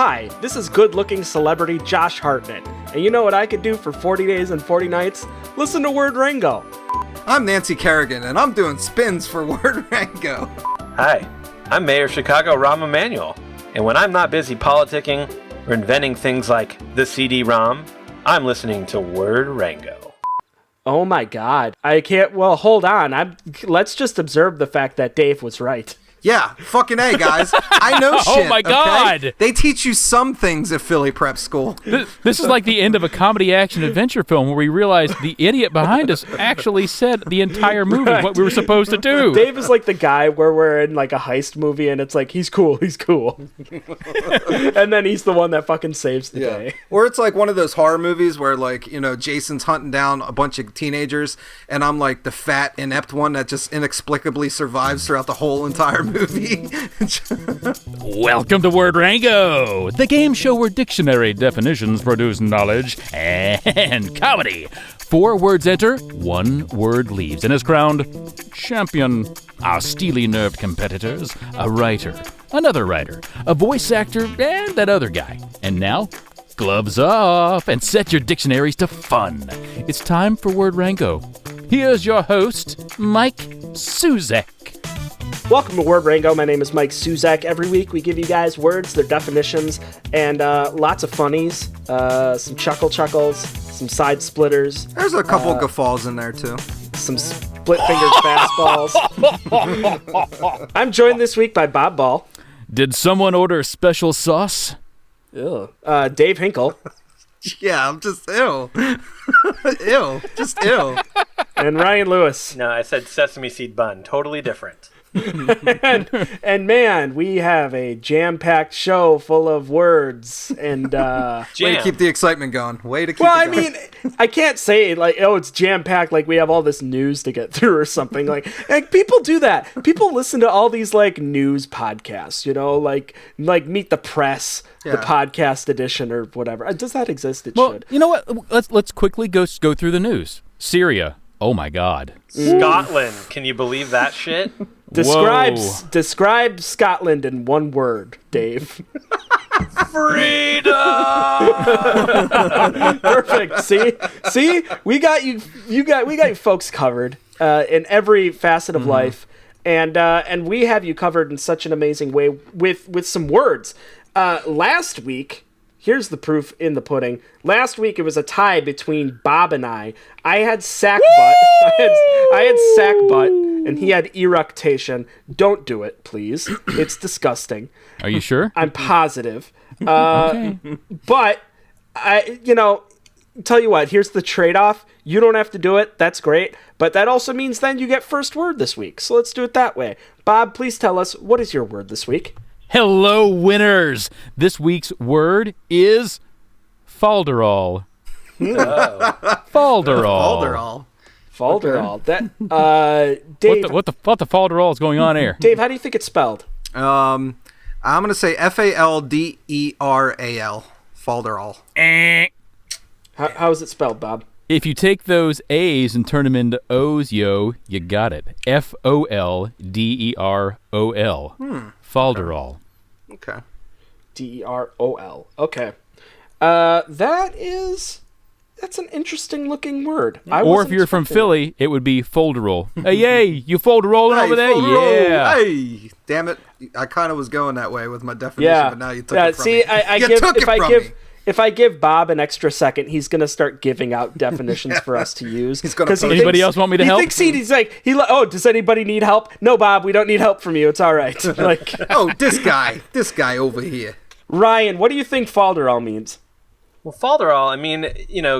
Hi, this is good-looking celebrity Josh Hartnett, and you know what I could do for 40 days and 40 nights? Listen to Word Rango. I'm Nancy Kerrigan, and I'm doing spins for Word Rango. Hi, I'm Mayor of Chicago Rahm Emanuel, and when I'm not busy politicking or inventing things like the CD-ROM, I'm listening to Word Rango. Oh my god. I can't... Well, hold on. Let's just observe the fact that Dave was right. Yeah, fucking A, guys. I know shit. Oh my god! Okay? They teach you some things at Philly Prep School. This is like the end of a comedy action adventure film where we realize the idiot behind us actually said the entire movie, what we were supposed to do. Dave is like the guy where we're in like a heist movie and it's like, he's cool. And then he's the one that fucking saves the day. Or it's like one of those horror movies where, like, you know, Jason's hunting down a bunch of teenagers and I'm like the fat, inept one that just inexplicably survives throughout the whole entire movie. Welcome to Word Rango, the game show where dictionary definitions produce knowledge and comedy. 4 words enter, 1 word leaves, and is crowned champion. Our steely-nerved competitors, a writer, another writer, a voice actor, and that other guy. And now, gloves off and set your dictionaries to fun. It's time for Word Rango. Here's your host, Mike Suzak. Welcome to Word Rango. My name is Mike Suzak. Every week we give you guys words, their definitions, and lots of funnies, some chuckles, some side splitters. There's a couple guffaws in there, too. Some split-fingered fastballs. I'm joined this week by Bob Ball. Did someone order special sauce? Ew. Dave Hinkle. Yeah, I'm just ew. Ew. Just ew. And Ryan Lewis. No, I said sesame seed bun. Totally different. and man, we have a jam-packed show full of words and Way to keep the excitement going. Way to keep well, it going. I mean, I can't say like, oh, it's jam-packed like we have all this news to get through or something. Like people do that. People listen to all these like news podcasts, you know, like Meet the Press, the podcast edition or whatever. Does that exist? It should. You know what? Let's quickly go through the news. Syria. Oh my God. Scotland. Can you believe that shit? Describe Scotland in one word, Dave. Freedom! Perfect. See, we got you folks covered in every facet of life, and we have you covered in such an amazing way with some words. Last week, here's the proof in the pudding. Last week it was a tie between Bob and I. I had sack butt. I had sack butt, and he had eructation. Don't do it, please. It's disgusting. Are you sure? I'm positive. Okay. But tell you what. Here's the trade-off. You don't have to do it. That's great. But that also means then you get first word this week. So let's do it that way. Bob, please tell us, what is your word this week? Hello, winners! This week's word is falderall. Falderall. Falderall. That Dave. What the falderall is going on here? Dave, how do you think it's spelled? I'm gonna say Falderal. Falderall. How is it spelled, Bob? If you take those A's and turn them into O's, yo, you got it. Folderol. Falderall. Okay. Derol. Okay. That's an interesting looking word. Or if you're from Philly, it would be folderol. Hey, yay, you folderolling over there? Folderol. Yeah. Hey, damn it. I kind of was going that way with my definition, but now you took it from me. If I give Bob an extra second, he's going to start giving out definitions for us to use. Anybody else want me to help? He's like, does anybody need help? No, Bob, we don't need help from you. It's all right. Like, oh, this guy over here. Ryan, what do you think falderall means? Well, falderall, I mean,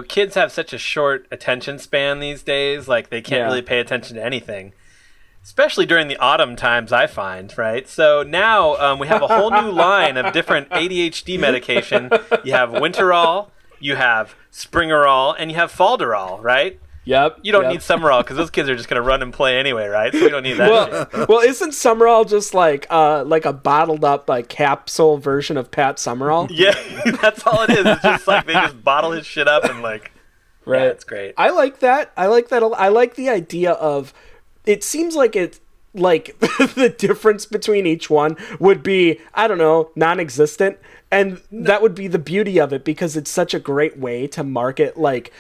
kids have such a short attention span these days. Like, they can't really pay attention to anything. Especially during the autumn times, I find, right? So now we have a whole new line of different ADHD medication. You have winterall, you have springerall, and you have falderall, right? Yep. You don't need summerall because those kids are just going to run and play anyway, right? So we don't need that shit. Well, isn't Summerall just like a bottled up like capsule version of Pat Summerall? Yeah, that's all it is. It's just like they just bottle his shit up and like, right? Yeah, it's great. I like that. I like the idea of. It seems like like the difference between each one would be, I don't know, non-existent. And that would be the beauty of it, because it's such a great way to market like,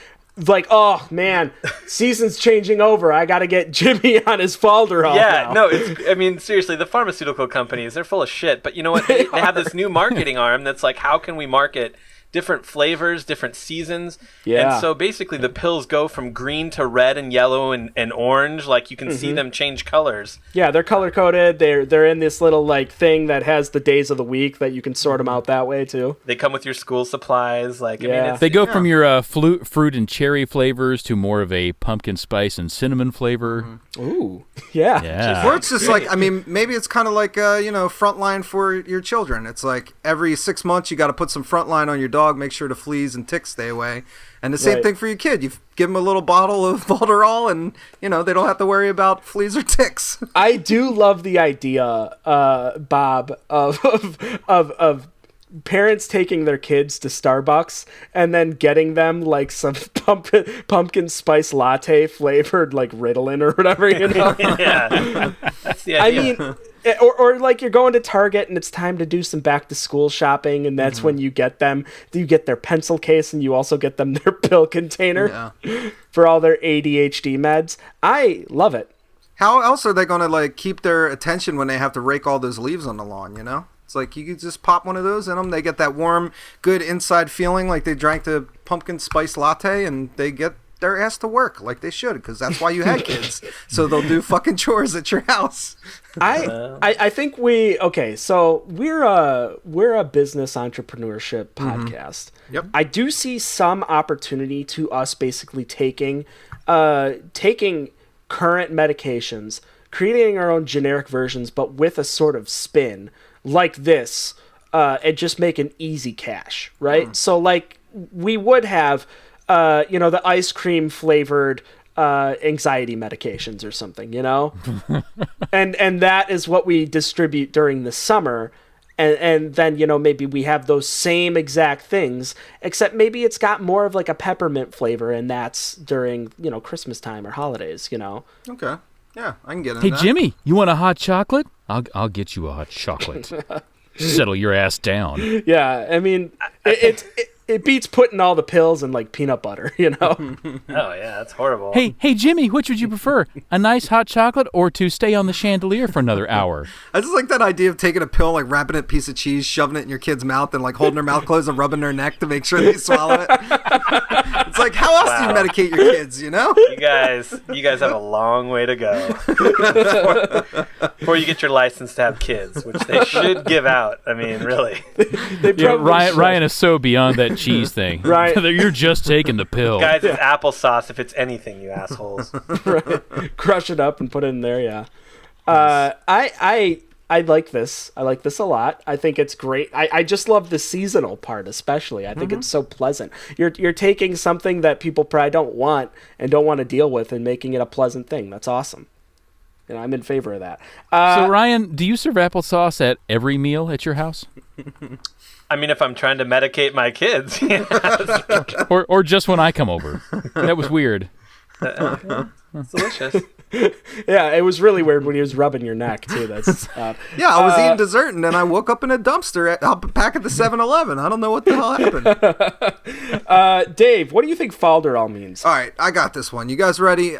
oh man, season's changing over. I got to get Jimmy on his Falderall. Yeah, now. no, I mean, seriously, the pharmaceutical companies, they're full of shit. But you know what? They have this new marketing arm that's like, how can we market different flavors, different seasons? Yeah. And so basically the pills go from green to red and yellow and orange. Like you can see them change colors. Yeah, they're color coded. They're in this little like thing that has the days of the week that you can sort them out that way too. They come with your school supplies. Like, Yeah. I mean, They go from your fruit and cherry flavors to more of a pumpkin spice and cinnamon flavor. Ooh, yeah. Yeah. Or it's just like, I mean, maybe it's kind of like, Frontline for your children. It's like every 6 months you got to put some Frontline on your dog, make sure the fleas and ticks stay away. And the same Right. thing for your kid. You give them a little bottle of Valderol and, they don't have to worry about fleas or ticks. I do love the idea, Bob, of parents taking their kids to Starbucks and then getting them like some pumpkin spice latte flavored like Ritalin or whatever, yeah, that's the idea. I mean, or like you're going to Target and it's time to do some back to school shopping, and that's when you get their pencil case and you also get them their pill container for all their ADHD meds. I love it. How else are they going to like keep their attention when they have to rake all those leaves on the lawn, It's like you could just pop one of those in them. They get that warm, good inside feeling like they drank the pumpkin spice latte, and they get their ass to work like they should, because that's why you had kids. So they'll do fucking chores at your house. I think so we're a business entrepreneurship podcast. Yep. I do see some opportunity to us basically taking current medications, creating our own generic versions, but with a sort of spin like this, and just make an easy cash, right? So like we would have the ice cream flavored anxiety medications or something, and that is what we distribute during the summer. And then, maybe we have those same exact things, except maybe it's got more of like a peppermint flavor, and that's during, Christmas time or holidays, Okay. Yeah, I can get into Hey, that. Jimmy, you want a hot chocolate? I'll get you a hot chocolate. Settle your ass down. Yeah, I mean, it beats putting all the pills in like peanut butter, Oh yeah, that's horrible. Hey, Jimmy, which would you prefer? A nice hot chocolate or to stay on the chandelier for another hour? I just like that idea of taking a pill, like wrapping it in a piece of cheese, shoving it in your kid's mouth, and like holding their mouth closed and rubbing their neck to make sure they swallow it. It's like, how else do you medicate your kids, You guys have a long way to go before you get your license to have kids, which they should give out. I mean, really. Ryan is so beyond that cheese thing. Right. You're just taking the pill. Guys, it's applesauce if it's anything, you assholes. Right. Crush it up and put it in there. Yeah. I like this. I like this a lot. I think it's great. I just love the seasonal part, especially. I think it's so pleasant. You're taking something that people probably don't want and don't want to deal with and making it a pleasant thing. That's awesome. I'm in favor of that. So Ryan, do you serve applesauce at every meal at your house? I mean, if I'm trying to medicate my kids, or just when I come over? That was weird. it's delicious. Yeah, it was really weird when he was rubbing your neck too. That's I was eating dessert, and then I woke up in a dumpster back at the 7-Eleven. I don't know what the hell happened. Dave, what do you think Falderall means? All right, I got this one. You guys ready?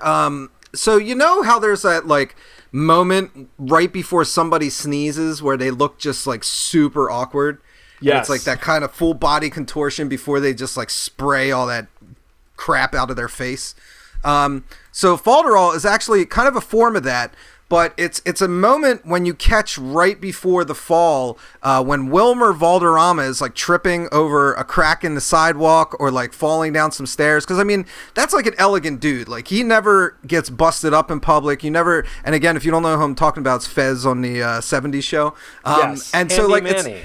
So you know how there's that like moment right before somebody sneezes where they look just like super awkward? Yeah, it's like that kind of full body contortion before they just like spray all that crap out of their face. So Falderall is actually kind of a form of that, but it's a moment when you catch right before the fall, when Wilmer Valderrama is like tripping over a crack in the sidewalk or like falling down some stairs. Cause I mean, that's like an elegant dude. Like he never gets busted up in public. You never, and again, if you don't know who I'm talking about, it's Fez on the 70s show. Yes. And so like Manny.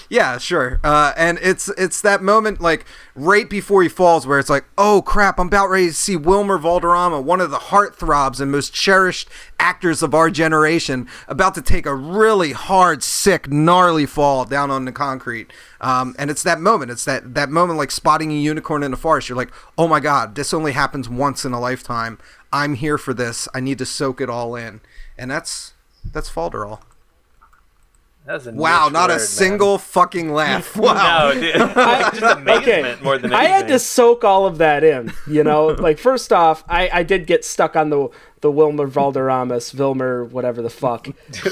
Yeah, sure. And it's that moment like right before he falls where it's like, oh crap, I'm about ready to see Wilmer Valderrama, one of the heartthrobs and most cherished actors of our generation, about to take a really hard, sick, gnarly fall down on the concrete. And it's that moment. It's that moment like spotting a unicorn in the forest. You're like, oh my God, this only happens once in a lifetime. I'm here for this. I need to soak it all in. And that's Falderall. That's a Wow, niche not word, a single fucking laugh. Wow. No, dude. Just amazement more than anything. I had to soak all of that in, like first off, I did get stuck on the Wilmer Valderramas, Wilmer, whatever the fuck.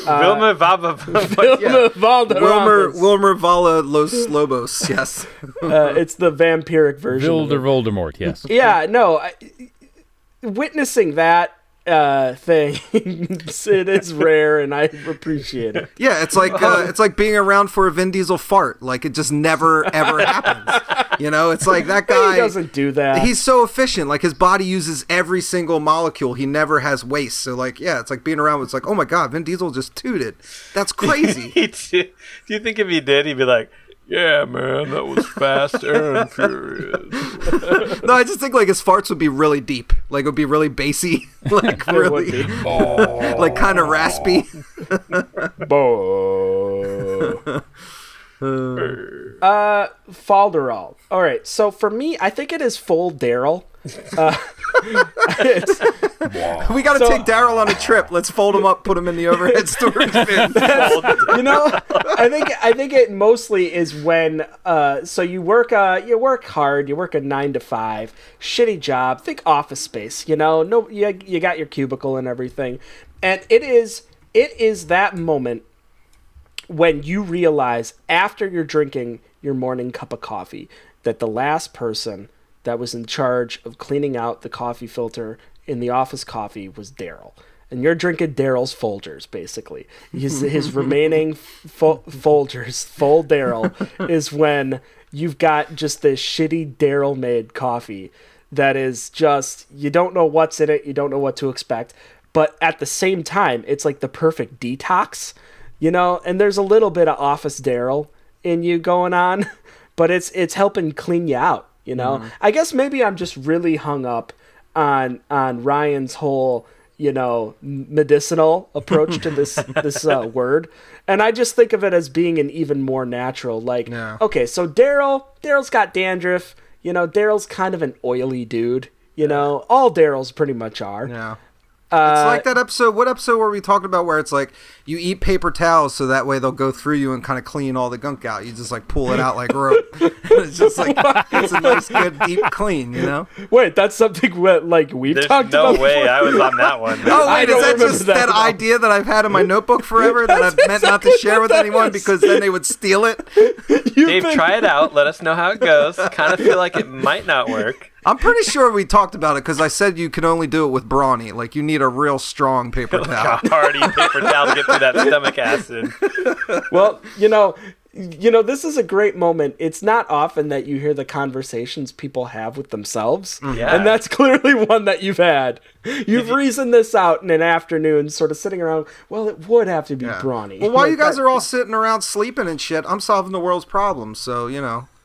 Wilmer Wilmer Valderramas. Wilmer Vala Los Lobos, yes. It's the vampiric version. Voldemort, yes. Yeah, no. Witnessing that thing, it is rare, and I appreciate it. Yeah, it's like being around for a Vin Diesel fart. Like, it just never ever happens. It's like that guy. He doesn't do that. He's so efficient. Like, his body uses every single molecule. He never has waste. So, like, yeah, it's like being around. It's like, oh my god, Vin Diesel just tooted. That's crazy. Do you think if he did, he'd be like, yeah, man, that was fast and furious. No, I just think like his farts would be really deep. Like, it would be really bassy. Like, really, like kind of raspy. Falderall. All right, so for me, I think it is full Daryl. We got to take Daryl on a trip. Let's fold him up, put him in the overhead storage bin. I think it mostly is when so you work hard, you work a 9 to 5, shitty job, think Office Space, no, you got your cubicle and everything, and it is that moment when you realize after you're drinking your morning cup of coffee that the last person that was in charge of cleaning out the coffee filter in the office coffee was Daryl. And you're drinking Daryl's Folgers, basically. His remaining Folgers, full Daryl, is when you've got just this shitty Daryl-made coffee that is just, you don't know what's in it, you don't know what to expect. But at the same time, it's like the perfect detox, and there's a little bit of Office Daryl in you going on, but it's helping clean you out. I guess maybe I'm just really hung up on Ryan's whole, medicinal approach to this word, and I just think of it as being an even more natural. Like, okay, so Daryl's got dandruff. Daryl's kind of an oily dude. All Daryls pretty much are. Yeah. It's like that episode. What episode were we talking about where it's like you eat paper towels so that way they'll go through you and kind of clean all the gunk out? You just like pull it out like rope. It's just like it's a nice, good, deep clean. Wait, that's something we've talked about. No way, before. I was on that one. Oh wait, is that just that idea that I've had in my notebook forever that I've meant not to share with anyone because then they would steal it? Dave, try it out. Let us know how it goes. Kind of feel like it might not work. I'm pretty sure we talked about it because I said you can only do it with brawny. Like, you need a real strong paper towel. Like a hardy paper towel to get through that stomach acid. Well, this is a great moment. It's not often that you hear the conversations people have with themselves. Yeah. And that's clearly one that you've had. You've reasoned this out in an afternoon, sort of sitting around, well, it would have to be brawny. Well, while you guys are all sitting around sleeping and shit, I'm solving the world's problems, so,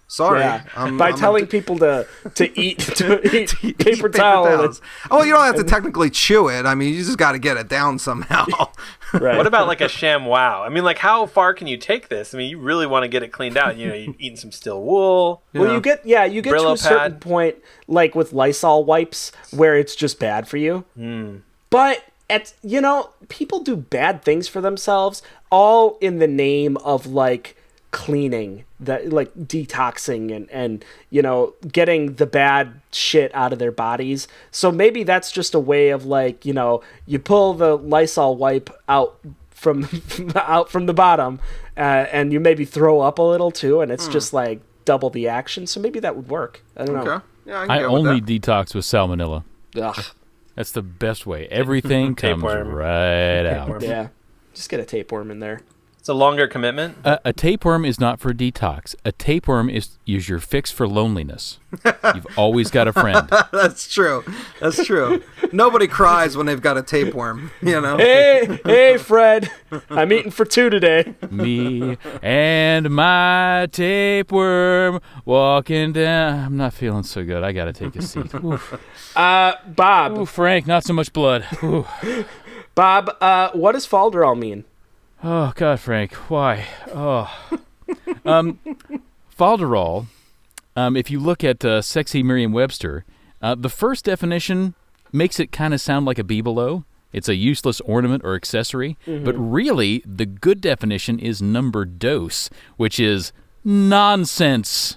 sorry. Yeah. By telling people to eat paper towels. Oh, you don't have to technically chew it. I mean, you just got to get it down somehow. Right. What about like a ShamWow? I mean, like, how far can you take this? I mean, you really want to get it cleaned out. You're eating some still wool. Well, you get to a certain point, like with Lysol wipes, where it's just bad for you. But people do bad things for themselves, all in the name of like cleaning, that like detoxing and getting the bad shit out of their bodies. So maybe that's just a way of like, you pull the Lysol wipe out from the bottom and you maybe throw up a little too, and it's just like double the action. So maybe that would work. I don't know. Yeah, I only detox with salmonella. Ugh. That's the best way. Everything comes right out. Yeah. Just get a tapeworm in there. It's a longer commitment. A tapeworm is not for detox. A tapeworm is your fix for loneliness. You've always got a friend. That's true. Nobody cries when they've got a tapeworm, Hey, Fred. I'm eating for 2 today. Me and my tapeworm walking down. I'm not feeling so good. I got to take a seat. Oof. Bob. Ooh, Frank, not so much blood. Ooh. Bob, what does Falderall mean? Oh, God, Frank, why? Oh. Falderall, if you look at Sexy Merriam-Webster, the first definition makes it kind of sound like a bibelot. It's a useless ornament or accessory. But really, the good definition is number dos, which is nonsense.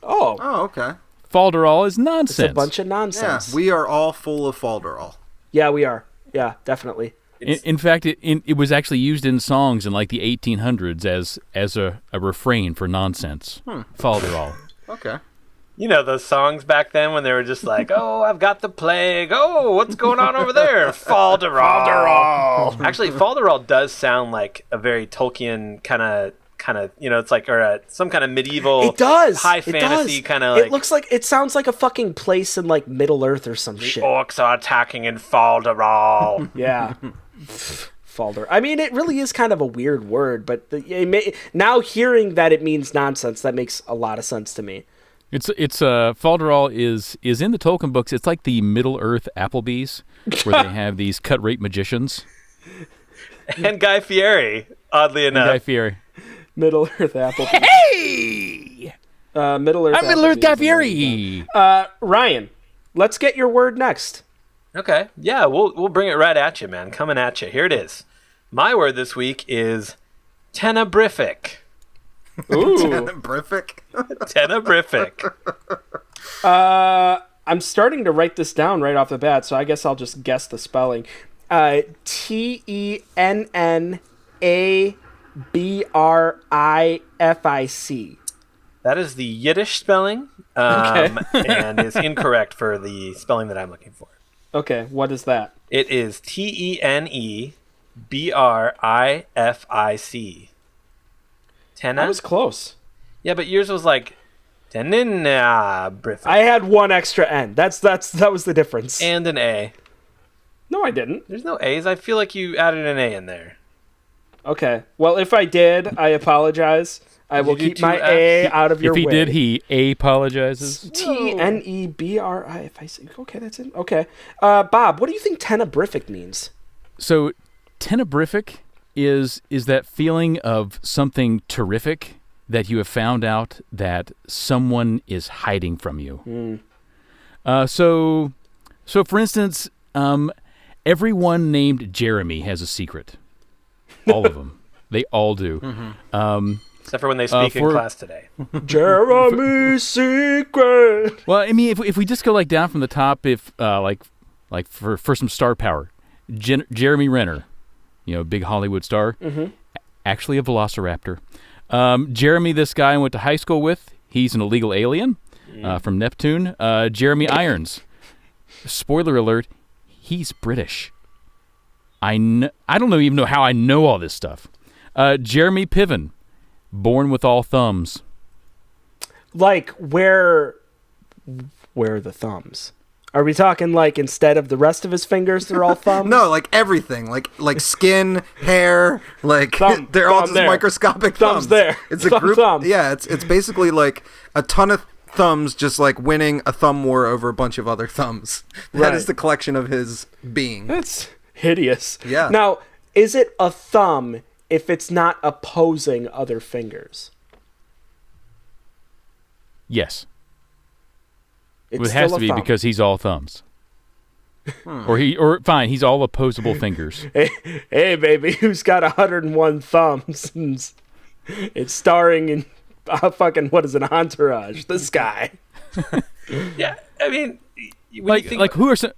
Oh, okay. Falderall is nonsense. it's a bunch of nonsense. Yeah, we are all full of falderall. Yeah, we are. Yeah, definitely. In fact, it was actually used in songs in like the 1800s as a refrain for nonsense. Falderall. Okay. You know those songs back then when they were just like, "Oh, I've got the plague. Oh, what's going on over there? Falderall." Actually, Falderall does sound like a very Tolkien kind of. It's like some kind of medieval. It does. High fantasy kind of. It sounds like a fucking place in like Middle Earth or some shit. Orcs are attacking in Falderall. Yeah. Falder. I mean, it really is kind of a weird word, but now hearing that it means nonsense, that makes a lot of sense to me. It's Falderall is in the Tolkien books. It's like the Middle Earth Applebee's, where they have these cut rate magicians. And Guy Fieri, oddly enough. Guy Fieri. Middle Earth Apple. Hey! Middle Earth. I'm Middle Earth Guy Fieri. Ryan, let's get your word next. Okay, yeah, we'll bring it right at you, man. Coming at you. Here it is. My word this week is tenebrific. Ooh, Tenebrific. Tenebrific. I'm starting to write this down right off the bat, so I guess I'll just guess the spelling. TENNABRIFIC. That is the Yiddish spelling, and is incorrect for the spelling that I'm looking for. Okay, what is that? It is TENEBRIFIC. Tenna? That was close. Yeah, but yours was like tenebrific. I had one extra N. That was the difference. And an A. No, I didn't. There's no A's. I feel like you added an A in there. Okay. Well, if I did, I apologize. I will keep my A out of your way. If he did, he apologizes. TENEBRIFIC. Okay, that's it. Okay. Bob, what do you think tenebrific means? So, tenebrific is that feeling of something terrific that you have found out that someone is hiding from you. So for instance, everyone named Jeremy has a secret. All of them. They all do. Except for when they speak in class today. Jeremy's secret. Well, I mean, if we just go like down from the top, if like for some star power, Jeremy Renner, big Hollywood star, actually a velociraptor. Jeremy, this guy I went to high school with, he's an illegal alien from Neptune. Jeremy Irons, spoiler alert, he's British. I don't even know how I know all this stuff. Jeremy Piven, born with all thumbs. Like, where are the thumbs? Are we talking like instead of the rest of his fingers, they're all thumbs? No, like everything, like skin, hair, like they're all just there. Microscopic thumbs. There. It's a group. Yeah, it's basically like a ton of thumbs, just like winning a thumb war over a bunch of other thumbs. That is the collection of his being. That's hideous. Yeah. Now, is it a thumb if it's not opposing other fingers? Yes. It's it has still to be thumb. because he's all thumbs. Or fine, he's all opposable fingers. Hey, baby, who's got 101 thumbs? It's starring in fucking, what is it, Entourage? This guy. Yeah, I mean, who are some...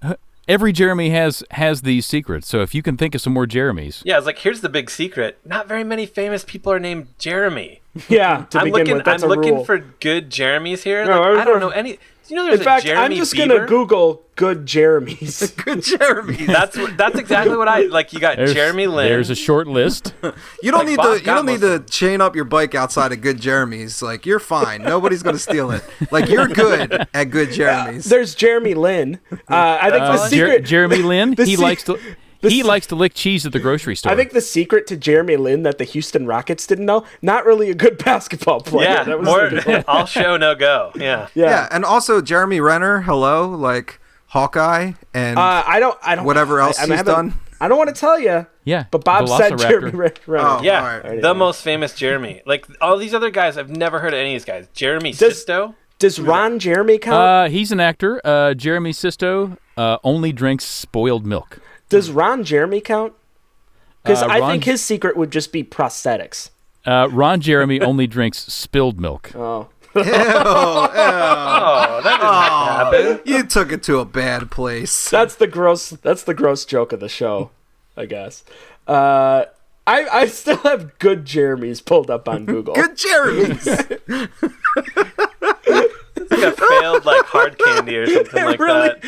Every Jeremy has these secrets, so if you can think of some more Jeremys. Yeah, it's like, here's the big secret. Not very many famous people are named Jeremy. Yeah, I'm looking for good Jeremys here. No, I don't know any... Do you know there's in fact, a Jeremy I'm just Bieber? gonna Google good Jeremys. Good Jeremys. That's exactly what I like. You got Jeremy Lin. There's a short list. You don't need to chain up your bike outside of good Jeremys. Like, you're fine. Nobody's gonna steal it. Like, you're good at good Jeremys. There's Jeremy Lin. I think the secret. Jeremy Lin. He likes to lick cheese at the grocery store. I think the secret to Jeremy Lin that the Houston Rockets didn't know, not really a good babasketball player. Yeah, that was all show, no go. Yeah. Yeah, and also Jeremy Renner, like Hawkeye, and I don't whatever else he's done. I don't want to tell you. Yeah, but Bob said Jeremy Renner. Oh, yeah, right. the most famous Jeremy. Like all these other guys, I've never heard of any of these guys. Jeremy Sisto. Does Ron Jeremy count? He's an actor. Jeremy Sisto. only drinks spoiled milk. Does Ron Jeremy count? Because I Ron- think his secret would just be prosthetics. Ron Jeremy only drinks spilled milk. Oh. Ew, Oh, that didn't happen. you took it to a bad place. That's the gross joke of the show, I guess. I still have good Jeremy's pulled up on Google. Good Jeremy's. It's like a failed like hard candy or something like that.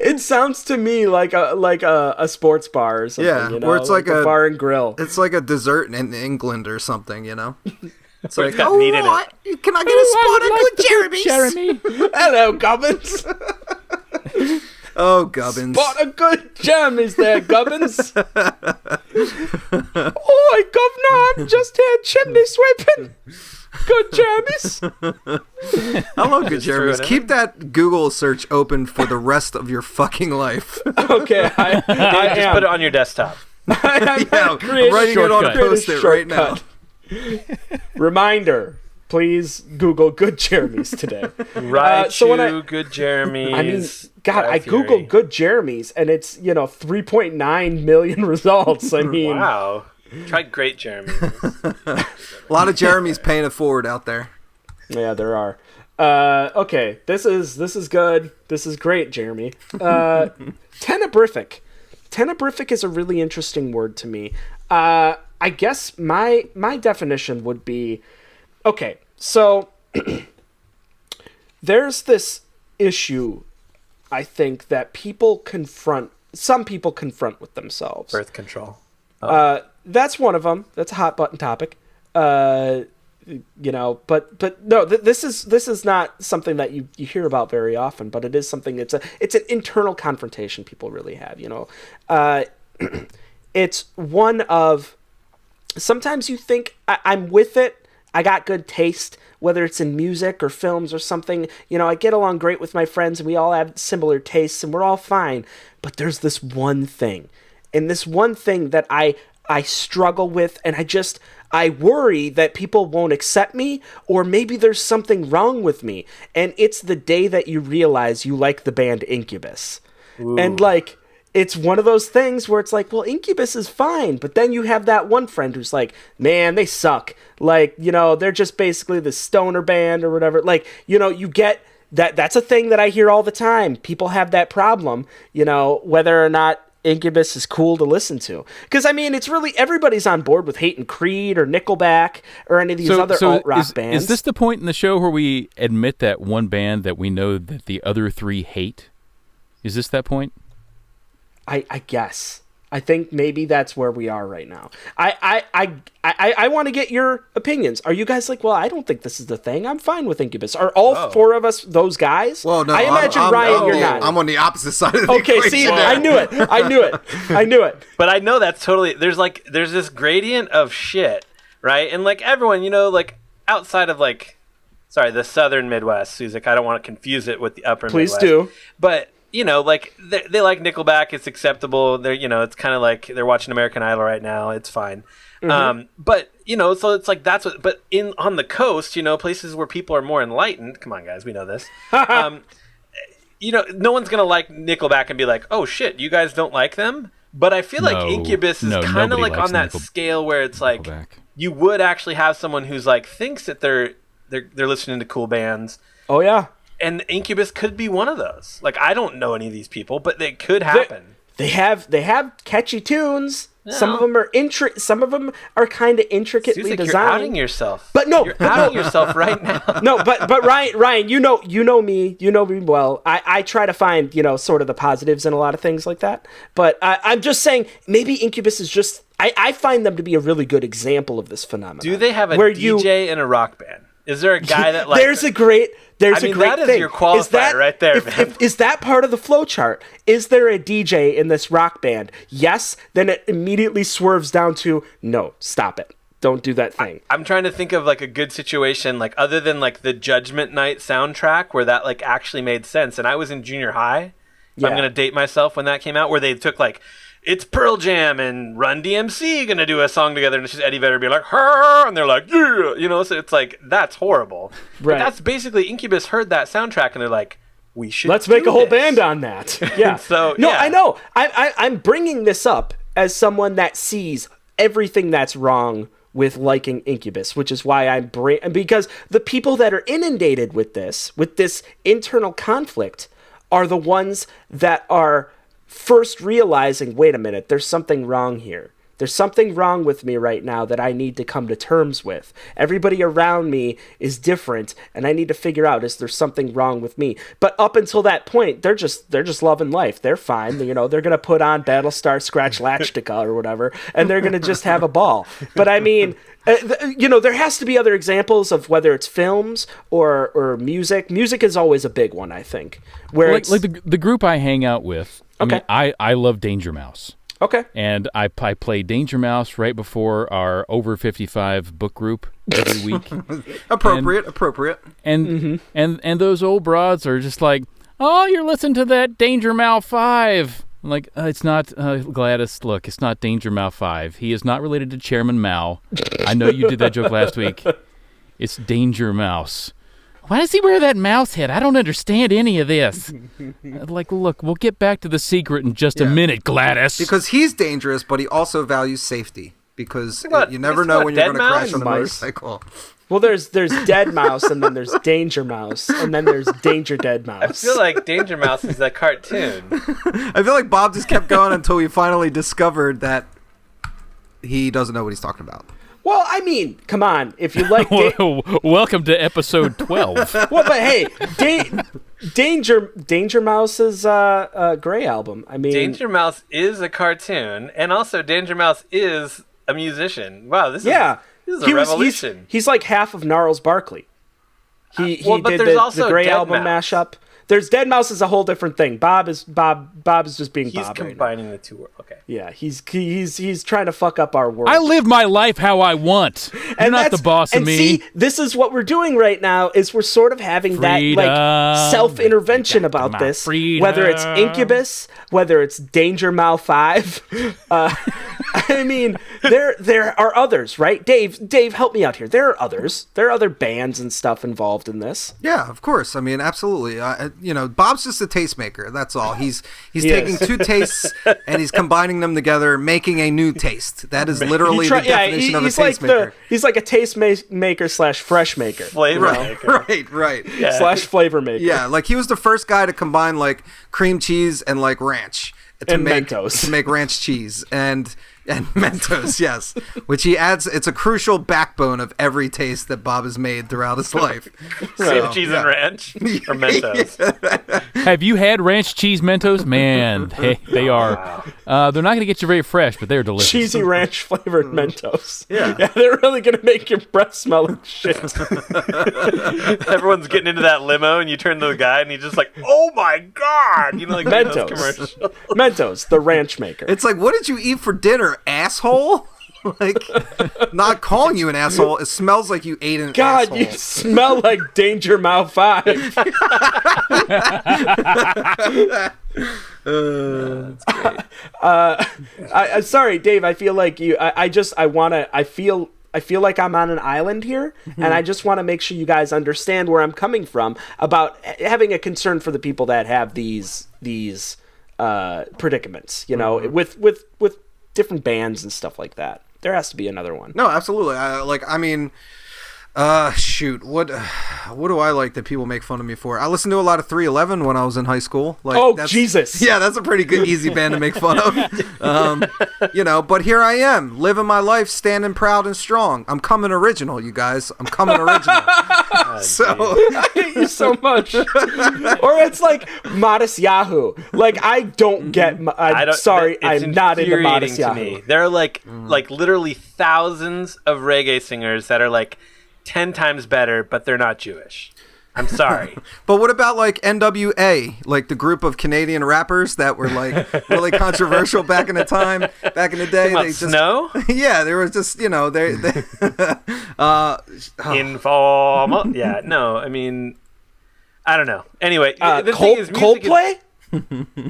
It sounds to me like a sports bar or something. Yeah, you know? or it's like a bar and grill. It's like a dessert in England or something, you know? It's Where like, it's got meat in it. Can I get a spot of good Jeremy's? Jeremy. Hello, Gubbins. Oh, Gubbins. Spot of good Jeremy's there, Gubbins. Oi, governor, I'm just here chimney sweeping. Good Jeremy's. I love good Jeremy's. threw it Keep that Google search open for the rest of your fucking life. Okay, I Just am. put it on your desktop. I'm create writing it on a shortcut. post-it right now. Reminder, please Google good Jeremy's today. Right, so when good Jeremy's. I mean, God, I Fury. Googled good Jeremy's, and it's, 3.9 million results. I mean, Wow. Try great Jeremy. A lot of Jeremy's paying it forward out there. yeah, there are. Okay, this is good. This is great, Jeremy. Tenebrific. Tenebrific is a really interesting word to me. I guess my definition would be, okay, so there's this issue, I think, that some people confront with themselves. Birth control. That's one of them. That's a hot button topic. But no, this is not something that you hear about very often, but it is something. It's an internal confrontation people really have. It's one of, sometimes you think I'm with it. I got good taste, whether it's in music or films or something. I get along great with my friends, and we all have similar tastes, and we're all fine. But there's this one thing, and this one thing that I struggle with, and I worry that people won't accept me, or maybe there's something wrong with me. And it's the day that you realize you like the band Incubus. Ooh. And it's one of those things where it's like, well, Incubus is fine, but then you have that one friend who's like, man, they suck. They're just basically the stoner band or whatever. You get that. That's a thing that I hear all the time. People have that problem, whether or not Incubus is cool to listen to. Because, it's really, everybody's on board with hating Creed or Nickelback or any of these other alt-rock bands. Is this the point in the show where we admit that one band that we know that the other three hate? Is this that point? I guess. I think maybe that's where we are right now. I want to get your opinions. Are you guys like, well, I don't think this is the thing. I'm fine with Incubus. Are all four of us those guys? Well, no. I imagine, Ryan, you're not. I'm on the opposite side of the okay, equation. see, I knew it. But I know that's totally, there's this gradient of shit, right? And everyone, outside of the southern Midwest, Suzik, I don't want to confuse it with the upper Please Midwest. do. But they like Nickelback. It's acceptable. They're, it's kind of like they're watching American Idol right now. It's fine. Mm-hmm. But so it's that's what. But on the coast, places where people are more enlightened. Come on, guys, we know this. No one's gonna like Nickelback and be like, oh shit, you guys don't like them. But I feel like Incubus is kind of on that scale where it's Nickelback. You would actually have someone who's thinks that they're listening to cool bands. Oh yeah. And Incubus could be one of those. I don't know any of these people, but they could happen. They have catchy tunes. Yeah. Some of them are Some of them are kind of intricately Suzik, designed. You're outing yourself. But no, you're outing yourself right now. No, but Ryan, you know me well. I try to find sort of the positives in a lot of things like that. But I'm just saying, maybe Incubus is just. I find them to be a really good example of this phenomenon. Do they have a DJ in a rock band? Is there a guy that There's a great that thing. is your qualifier right there, man. Is that part of the flow chart? Is there a DJ in this rock band? Yes. Then it immediately swerves down to no. Stop it. Don't do that thing. I'm trying to think of a good situation, other than the Judgment Night soundtrack where that actually made sense. And I was in junior high. Yeah. I'm gonna date myself when that came out, where they took it's Pearl Jam and Run DMC gonna do a song together, and it's just Eddie Vedder being like, her, and they're like, yeah, so it's that's horrible. Right. But that's basically Incubus heard that soundtrack, and they're like, we should let's make a whole this. band on that. Yeah. So, no, yeah. I know. I'm bringing this up as someone that sees everything that's wrong with liking Incubus, which is why because the people that are inundated with this internal conflict are the ones that are first realizing, wait a minute, there's something wrong here. There's something wrong with me right now that I need to come to terms with. Everybody around me is different, and I need to figure out, is there something wrong with me? But up until that point, they're just loving life. They're fine. You know, they're going to put on Battlestar Scratch Latchtica or whatever, and they're going to just have a ball. But I mean, you know, there has to be other examples of whether it's films or music. Music is always a big one, I think. Where like the group I hang out with, Okay. I love Danger Mouse. Okay. And I play Danger Mouse right before our over 55 book group every week. Appropriate. And and those old broads are just like, oh, you're listening to that Danger Mouse 5. I'm like, it's not, Gladys, look, it's not Danger Mouse 5. He is not related to Chairman Mao. I know you did that joke last week. It's Danger Mouse. Why does he wear that mouse head? I don't understand any of this. Like, look, we'll get back to the secret in just a minute, Gladys. Because he's dangerous, but he also values safety. Because you never know when you're going to crash on a motorcycle. Well, there's Dead Mouse, and then there's Danger Mouse, and then there's Danger Dead Mouse. I feel like Danger Mouse is a cartoon. I feel like Bob just kept going until we finally discovered that he doesn't know what he's talking about. Well, I mean, come on. If you like... Welcome to episode 12. Well, but hey, Danger Mouse's Grey album. I mean... Danger Mouse is a cartoon, and also Danger Mouse is a musician. Wow, this is a revolution. He's like half of Gnarls Barkley. He but did there's the also Grey Dead album Mouse. mashup. There's Dead Mouse is a whole different thing. Bob is just being He's Bob right now. combining the two worlds. Okay. Yeah, he's trying to fuck up our world. I live my life how I want. You're not the boss of me. See, this is what we're doing right now. Is we're sort of having that like self-intervention about this. Whether it's Incubus, whether it's Danger Mouse 5. I mean, there are others, right? Dave, help me out here. There are others. There are other bands and stuff involved in this. Yeah, of course. I mean, absolutely. You know, Bob's just a tastemaker. That's all. He's taking two tastes and he's combining them together, making a new taste. That is literally the definition of a tastemaker. He's like a taste maker / fresh maker. Flavor maker. Right. Yeah. / flavor maker. Yeah, like he was the first guy to combine like cream cheese and like ranch to make ranch cheese and Mentos, yes, which he adds. It's a crucial backbone of every taste that Bob has made throughout his life. Cream cheese and ranch or Mentos. Have you had ranch cheese Mentos? Man, they are. They're not going to get you very fresh, but they're delicious. Cheesy ranch flavored Mentos. Yeah, they're really going to make your breath smell like shit. Everyone's getting into that limo, and you turn to the guy, and he's just like, "Oh my god!" You know, like Mentos commercial. Mentos, the ranch maker. It's like, what did you eat for dinner, asshole? Like, not calling you an asshole. It smells like you ate an asshole. God, you smell like Danger Mouse 5. That's great. I'm sorry, Dave. I feel like you. I feel like I'm on an island here, and I just want to make sure you guys understand where I'm coming from about having a concern for the people that have these predicaments. You know, with different bands and stuff like that. There has to be another one. No, absolutely. Shoot. What do I like that people make fun of me for? I listened to a lot of 311 when I was in high school. Like, Jesus. Yeah, that's a pretty good, easy band to make fun of. You know, but here I am, living my life, standing proud and strong. I'm coming original, you guys. I'm coming original. I hate you so much. Or it's like Modest Yahoo. Like, I don't get. I'm not into Modest Yahoo. Me. There are like literally thousands of reggae singers that are like 10 times better, but they're not Jewish. I'm sorry. But what about like NWA, like the group of Canadian rappers that were like really controversial back in the day? They Snow? Yeah, there was just, you know, they Informal. Yeah, no, I mean, I don't know. Anyway, the thing is, Coldplay?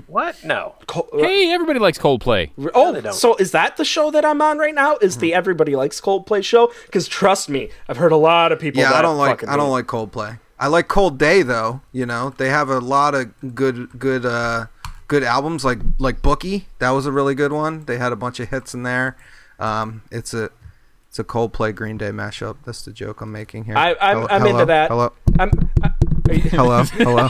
What? No. Hey, everybody likes Coldplay. Oh, they don't. so is that the show that I'm on right now? Is the Everybody Likes Coldplay show? Because trust me, I've heard a lot of people. Yeah, that I don't like Coldplay. I like Cold Day though. You know, they have a lot of good albums like Bookie. That was a really good one. They had a bunch of hits in there. It's a Coldplay Green Day mashup. That's the joke I'm making here. I'm into that. Hello. Hello.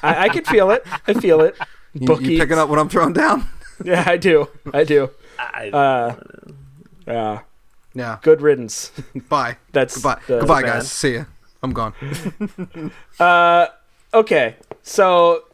I can feel it. I feel it. You picking up what I'm throwing down? Yeah, I do. Yeah. Good riddance. Bye. Goodbye, guys. See ya. I'm gone. Okay. So,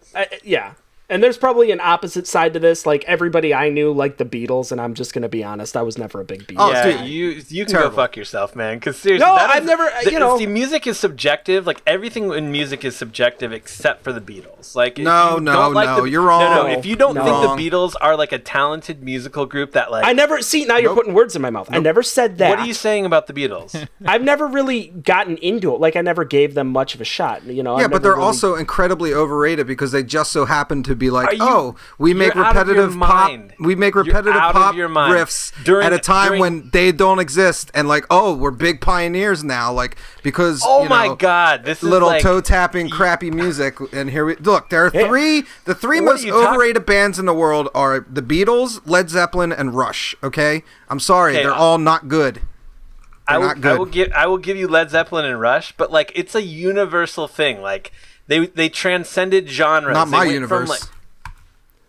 yeah. And there's probably an opposite side to this. Like, everybody I knew liked the Beatles, and I'm just going to be honest, I was never a big Beatles yeah, fan. you can go fuck yourself, man. Because seriously, no, I've never, see, music is subjective. Like, everything in music is subjective except for the Beatles. Like, you're wrong. No, if you don't think the Beatles are, like, a talented musical group that, like... I never, see, now you're putting words in my mouth. I never said that. What are you saying about the Beatles? I've never really gotten into it. Like, I never gave them much of a shot, you know? Yeah, but they're also incredibly overrated because they just so happen to be like, we make you're repetitive pop. We make repetitive pop riffs at a time when they don't exist, and like, we're big pioneers now. Like because my god, this is little like, toe tapping crappy music. And here we look. There are the three most overrated bands in the world are the Beatles, Led Zeppelin, and Rush. Okay, I'm sorry, they're all not good. I will give you Led Zeppelin and Rush, but like it's a universal thing. Like they transcended genres. Not my universe.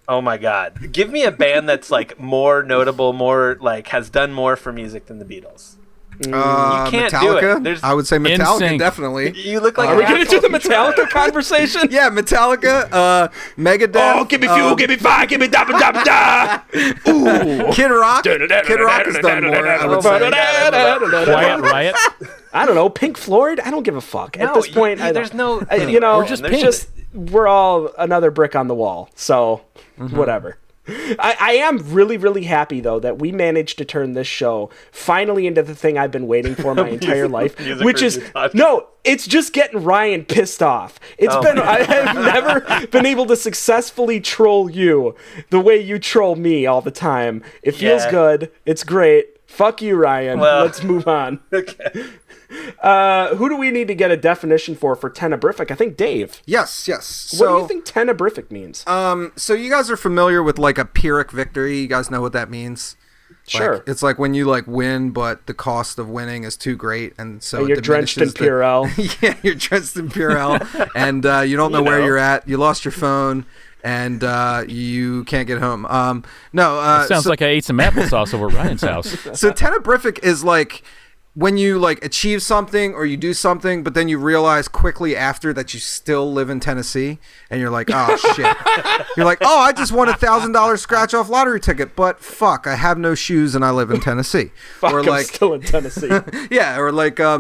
Oh my god. Give me a band that's like more notable, more like has done more for music than the Beatles. You can't Metallica? do it. I would say Metallica, definitely. You look like are we going to do the Metallica conversation? Yeah, Metallica, Megadeth. Oh, give me fuel, give me fire, give me da da da da. Ooh. Kid Rock. Kid Rock has done more, I would say. Quiet Riot. I don't know. Pink Floyd? I don't give a fuck. At this point, there's no... we're just we're all another brick on the wall. So, whatever. I am really, really happy, though, that we managed to turn this show finally into the thing I've been waiting for my entire life, which is, it's just getting Ryan pissed off. I have never been able to successfully troll you the way you troll me all the time. It feels good. It's great. Fuck you, Ryan. Let's move on. Okay. Who do we need to get a definition for tenebrific? I think Dave. Yes. What do you think tenebrific means? So you guys are familiar with like a Pyrrhic victory. You guys know what that means? Sure. Like, it's like when you like win, but the cost of winning is too great, and so you're drenched in Purell. Yeah, you're drenched in Purell, and you don't know where you're at. You lost your phone. And you can't get home. It sounds like I ate some applesauce over Ryan's house. So tenebrific is like when you like achieve something or you do something, but then you realize quickly after that you still live in Tennessee, and you're like, oh shit. You're like, I just won $1,000 scratch off lottery ticket, but fuck, I have no shoes and I live in Tennessee. Or like, I'm still in Tennessee. Yeah, or like I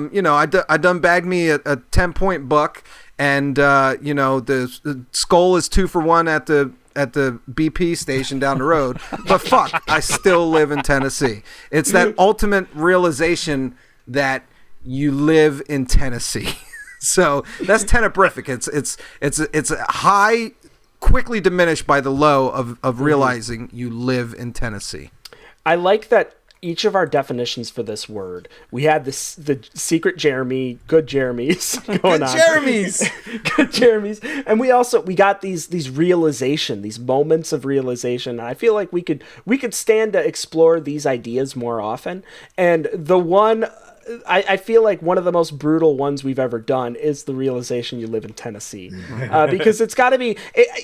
done bagged me a 10-point buck. And the skull is 2 for 1 at the BP station down the road, but fuck, I still live in Tennessee. It's that ultimate realization that you live in Tennessee. So that's tenebrific. It's a high, quickly diminished by the low of realizing you live in Tennessee. I like that. Each of our definitions for this word, we had the secret Jeremy, good Jeremys going on. Good Jeremys, and we got these realization, these moments of realization. And I feel like we could stand to explore these ideas more often. And the one. I feel like one of the most brutal ones we've ever done is the realization you live in Tennessee, because it's got to be,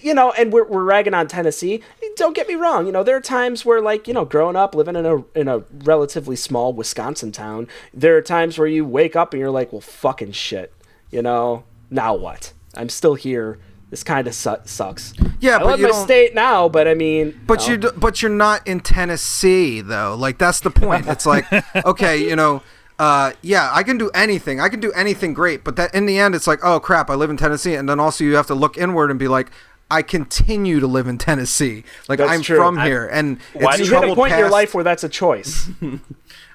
and we're ragging on Tennessee. Don't get me wrong. There are times where, like, growing up, living in a relatively small Wisconsin town, there are times where you wake up and you're like, well, fucking shit. Now what? I'm still here. This kind of sucks. Yeah, I love my state now, but I mean, but you're not in Tennessee though. Like that's the point. It's like, okay, I can do anything. I can do anything great, but that in the end, it's like, oh crap, I live in Tennessee, and then also you have to look inward and be like, I continue to live in Tennessee. Like I'm from here, and why do you hit a point in your life where that's a choice?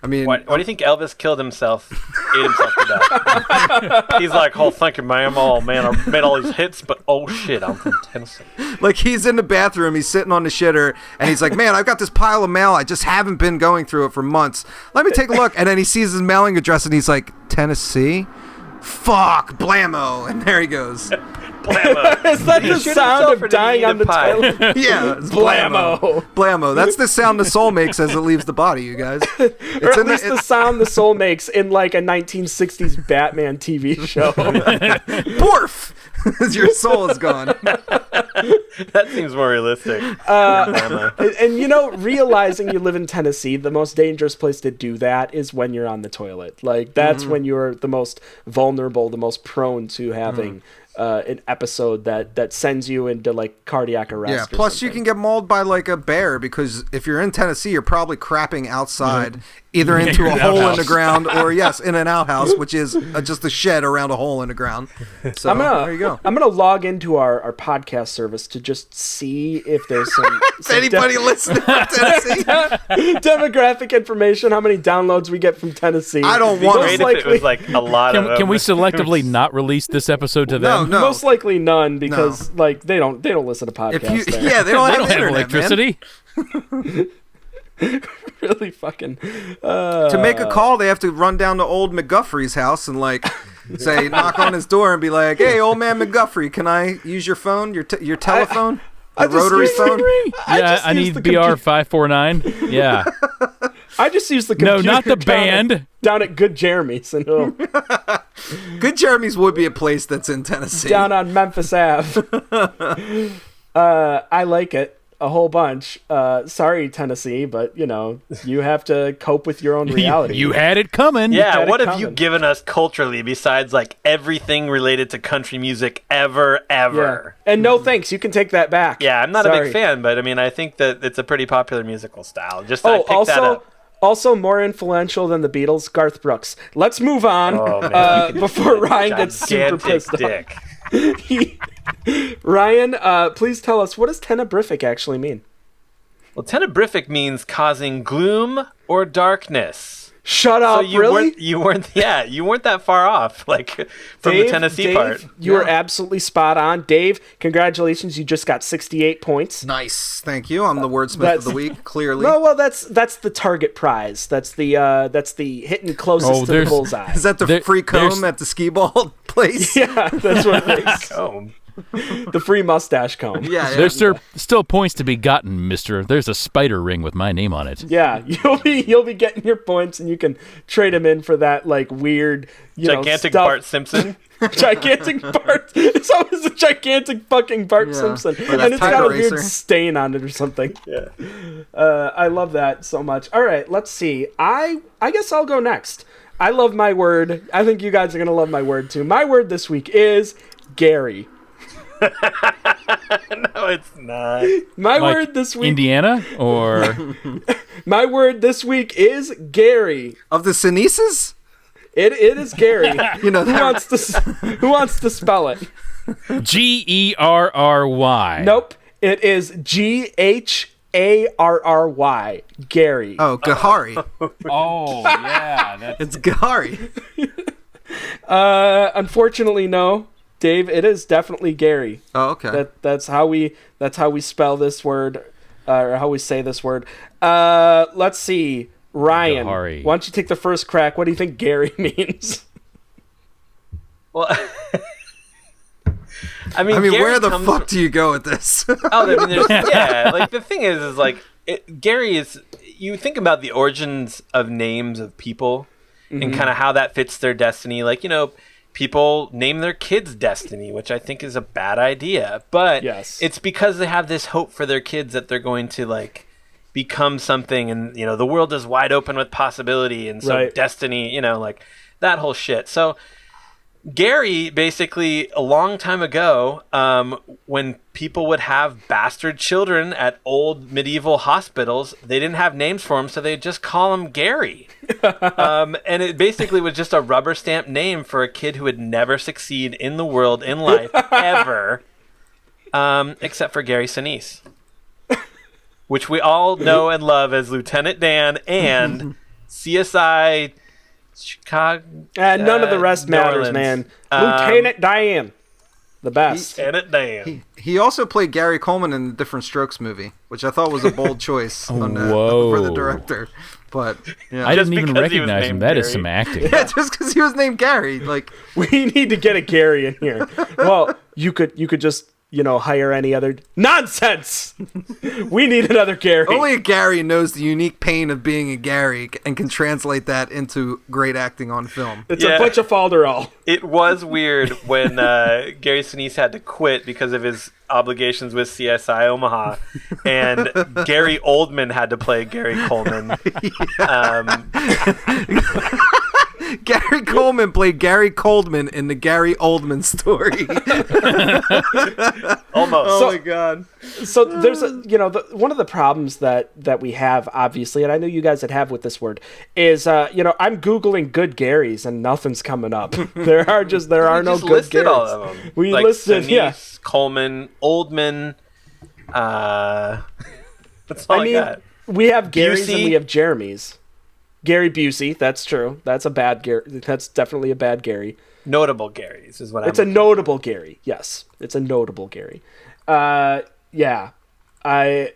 I mean, why do you think Elvis killed himself, ate himself to death? He's like, oh, thank you, ma'am. Oh man, I made all these hits, but oh shit, I'm from Tennessee. Like he's in the bathroom, he's sitting on the shitter, and he's like, man, I've got this pile of mail. I just haven't been going through it for months. Let me take a look. And then he sees his mailing address, and he's like, Tennessee. fuck, blammo, and there he goes. Blammo. Is that the sound of dying on the toilet? Yeah, it's Blammo. Blammo. That's the sound the soul makes as it leaves the body, you guys. Or at least the sound the soul makes in like a 1960s Batman TV show. Borf! As your soul is gone. That seems more realistic. And realizing you live in Tennessee, the most dangerous place to do that is when you're on the toilet. Like, that's when you're the most vulnerable, the most prone to having an episode that sends you into like cardiac arrest. Yeah, plus you can get mauled by like a bear, because if you're in Tennessee, you're probably crapping outside, either into a hole in the ground or in an outhouse, which is just a shed around a hole in the ground. So there you go. I'm gonna log into our podcast service to just see if there's some Anybody listening from Tennessee? demographic information, how many downloads we get from Tennessee. I don't want Great if it was like a lot of them. Can we selectively not release this episode to them? No. Most likely none, because like they don't listen to podcasts. there. They don't They have don't have internet, electricity. Really fucking To make a call, they have to run down to old McGuffrey's house and like say, knock on his door and be like, "Hey, old man McGuffrey, can I use your phone, your telephone, your rotary phone?" I need BR 549. Yeah. I just use the computer. No, not the band. Down at Good Jeremy's. Good Jeremy's would be a place that's in Tennessee. Down on Memphis Ave. I like it a whole bunch. Sorry, Tennessee, but you have to cope with your own reality. You had it coming. Yeah, what have you given us culturally besides like everything related to country music ever? Yeah. And no thanks, you can take that back. Yeah, I'm not a big fan, but I mean, I think that it's a pretty popular musical style. I picked that up. Also more influential than the Beatles, Garth Brooks. Let's move on before Ryan gets super pissed dick. off. Ryan, please tell us, what does tenebrific actually mean? Well, tenebrific means causing gloom or darkness. Shut up, really? You weren't that far off, like, from the Tennessee part. You were absolutely spot on. Dave, congratulations, you just got 68 points. Nice, thank you. I'm the wordsmith of the week, clearly. No, well, that's the target prize. That's the hitting closest to the bullseye. Is that the free comb at the skee-ball place? Yeah, that's what it is. Comb. The free mustache comb. Yeah. There's still points to be gotten, mister. There's a spider ring with my name on it. Yeah, you'll be getting your points, and you can trade them in for that like weird, gigantic Bart Simpson. Gigantic Bart. It's always a gigantic fucking Bart Simpson, and it's got a weird stain on it or something. Yeah. I love that so much. All right, let's see. I guess I'll go next. I love my word. I think you guys are gonna love my word too. My word this week is Gary. No, it's not. My word this week. Indiana or My word this week is Gary. Of the Sinises? It is Gary. Who Who wants to spell it? Gerry? Nope. It is Gharry. Gary. Oh, Gahari. Oh yeah, It's Gahari. Unfortunately, no. Dave, it is definitely Gary. Oh, okay. That's how we spell this word, or how we say this word. Let's see, Ryan. Gahari. Why don't you take the first crack? What do you think Gary means? Well, I mean, Gary where the fuck do you go with this? Like the thing is like Gary is. You think about the origins of names of people and kind of how that fits their destiny. Like people name their kids Destiny, which I think is a bad idea. But it's because they have this hope for their kids that they're going to like become something, and the world is wide open with possibility, and so Destiny, like that whole shit. So Gary, basically, a long time ago, when people would have bastard children at old medieval hospitals, they didn't have names for them, so they'd just call him Gary. And it basically was just a rubber stamp name for a kid who would never succeed in the world, in life, ever, except for Gary Sinise, which we all know and love as Lieutenant Dan and CSI Chicago. None of the rest matters, man. Lieutenant Dan, the best. Lieutenant Dan. He also played Gary Coleman in the Different Strokes movie, which I thought was a bold choice for the director. But yeah. I Just didn't even because he was recognize him. named That is Gary. some acting. Yeah, just because he was named Gary. Like, We need to get a Gary in here. Well, you could just, hire any other nonsense. We need another Gary. only a Gary knows the unique pain of being a Gary and can translate that into great acting on film. It's Yeah. a bunch of falderall. It was weird when Gary Sinise had to quit because of his obligations with CSI Omaha, and Gary Oldman had to play Gary Coleman. Gary Coleman played Gary Coldman in the Gary Oldman story. Almost. Oh my god. So there's one of the problems that we have, obviously, and I know you guys that have with this word is I'm googling good Garys and nothing's coming up. There are no just good listed Garys. all of them. We like listed Sinise, Coleman, Oldman. That's all I got. we have Garys Busey. and we have Jeremys. Gary Busey, that's true. That's a bad Gary. That's definitely a bad Gary. Notable Garys is what It's a notable Gary. Yes, it's a notable Gary. Yeah, I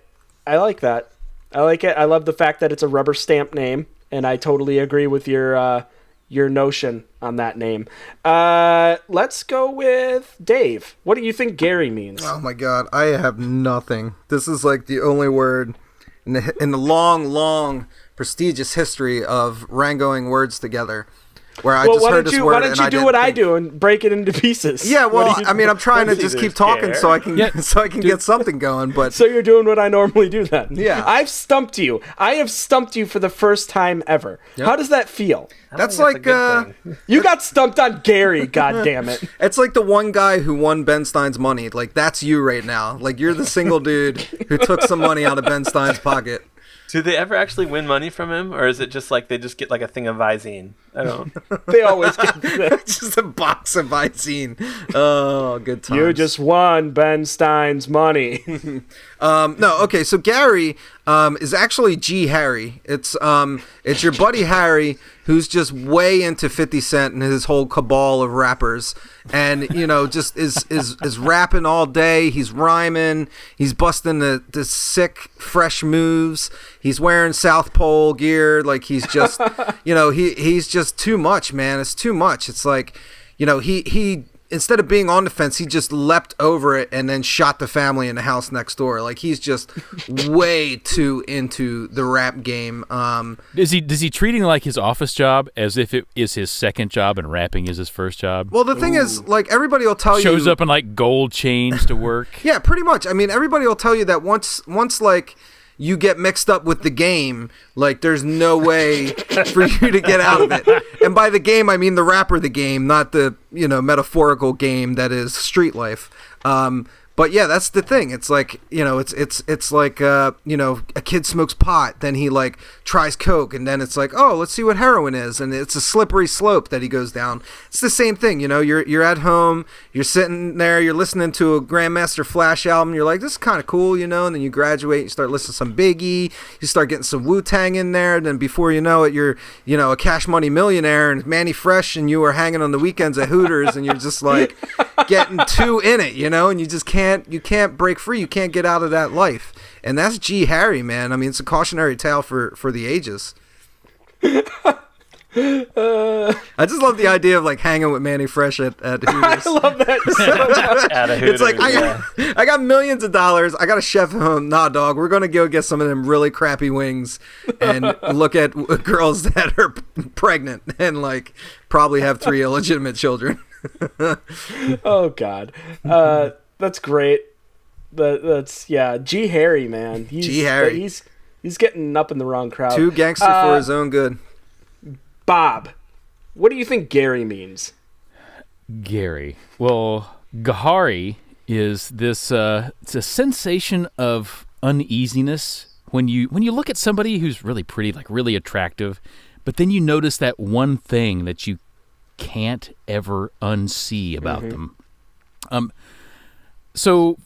like that. I like it. I love the fact that it's a rubber stamp name, and I totally agree with your notion on that name. Let's go with Dave. What do you think Gary means? Oh my god, I have nothing. This is like the only word in the long, prestigious history of Rangoing words together, where I just heard this word. Why don't you do what I do and break it into pieces? Yeah, well, What do you- I mean, I'm trying to just keep talking care? so I can get something going. But So you're doing what I normally do then. Yeah. I've stumped you. I have stumped you for the first time ever. How does that feel? that's think like a good thing. You got stumped on Gary, god damn it. it's like the one guy who won Ben Stein's money. Like that's you right now. Like you're the single dude who took some money out of Ben Stein's pocket. Do they ever actually win money from him, or is it just like they just get like a thing of Visine? I don't. They always get that. Just a box of Visine. Oh, good times. You just won Ben Stein's money. No, okay, so Gary is actually G. Harry. It's your buddy Harry who's just way into 50 Cent and his whole cabal of rappers, and just is rapping all day. He's rhyming. He's busting the sick fresh moves. He's wearing South Pole gear. Like he's just he's just too much, man. It's too much. It's like he instead of being on the fence, he just leapt over it and then shot the family in the house next door. Like he's just way too into the rap game. Does he treating like his office job as if it is his second job and rapping is his first job? Well, the thing is, like everybody will tell you, Shows up in like gold chains to work. yeah, pretty much. I mean, everybody will tell you that once like you get mixed up with the game, like there's no way for you to get out of it. And by the game, I mean the rapper, the game, not the metaphorical game that is street life. But yeah, that's the thing. It's like it's like a kid smokes pot, then he like tries coke, and then it's like, oh, let's see what heroin is, and it's a slippery slope that he goes down. It's the same thing. You're at home, you're sitting there, you're listening to a Grandmaster Flash album, you're like, this is kind of cool, and then you graduate, you start listening to some Biggie, you start getting some Wu-Tang in there, and then before you know it, you're a Cash Money millionaire and Manny Fresh, and you are hanging on the weekends at Hooters, and you're just like getting too in it, and you just can't break free. You can't get out of that life. And that's G. Harry, man. I mean, it's a cautionary tale for the ages. I just love the idea of like hanging with Manny Fresh at Hooters. I love that so much. At a It's like Hooters, I got millions of dollars. I got a chef at home. Nah, dog. We're gonna go get some of them really crappy wings and look at girls that are pregnant and like probably have 3 illegitimate children. Oh god. That's great. That's G. Harry, man. G. Harry. He's getting up in the wrong crowd. Too gangster for his own good. Bob, what do you think Gary means? Gary. Well, Gahari is this it's a sensation of uneasiness when you look at somebody who's really pretty, like really attractive, but then you notice that one thing that you can't ever unsee about them. So,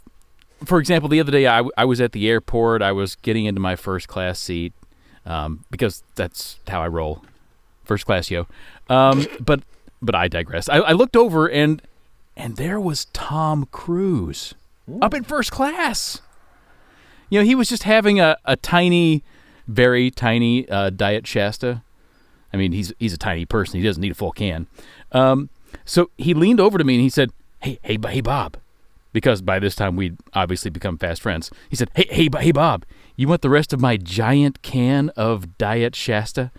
for example, the other day I was at the airport. I was getting into my first class seat because that's how I roll, first class, yo. But I digress. I looked over and there was Tom Cruise up in first class. He was just having a tiny very tiny Diet Shasta. I mean, he's a tiny person. He doesn't need a full can. So he leaned over to me and he said, hey, Bob. Because by this time we'd obviously become fast friends. He said, hey, Bob, you want the rest of my giant can of Diet Shasta?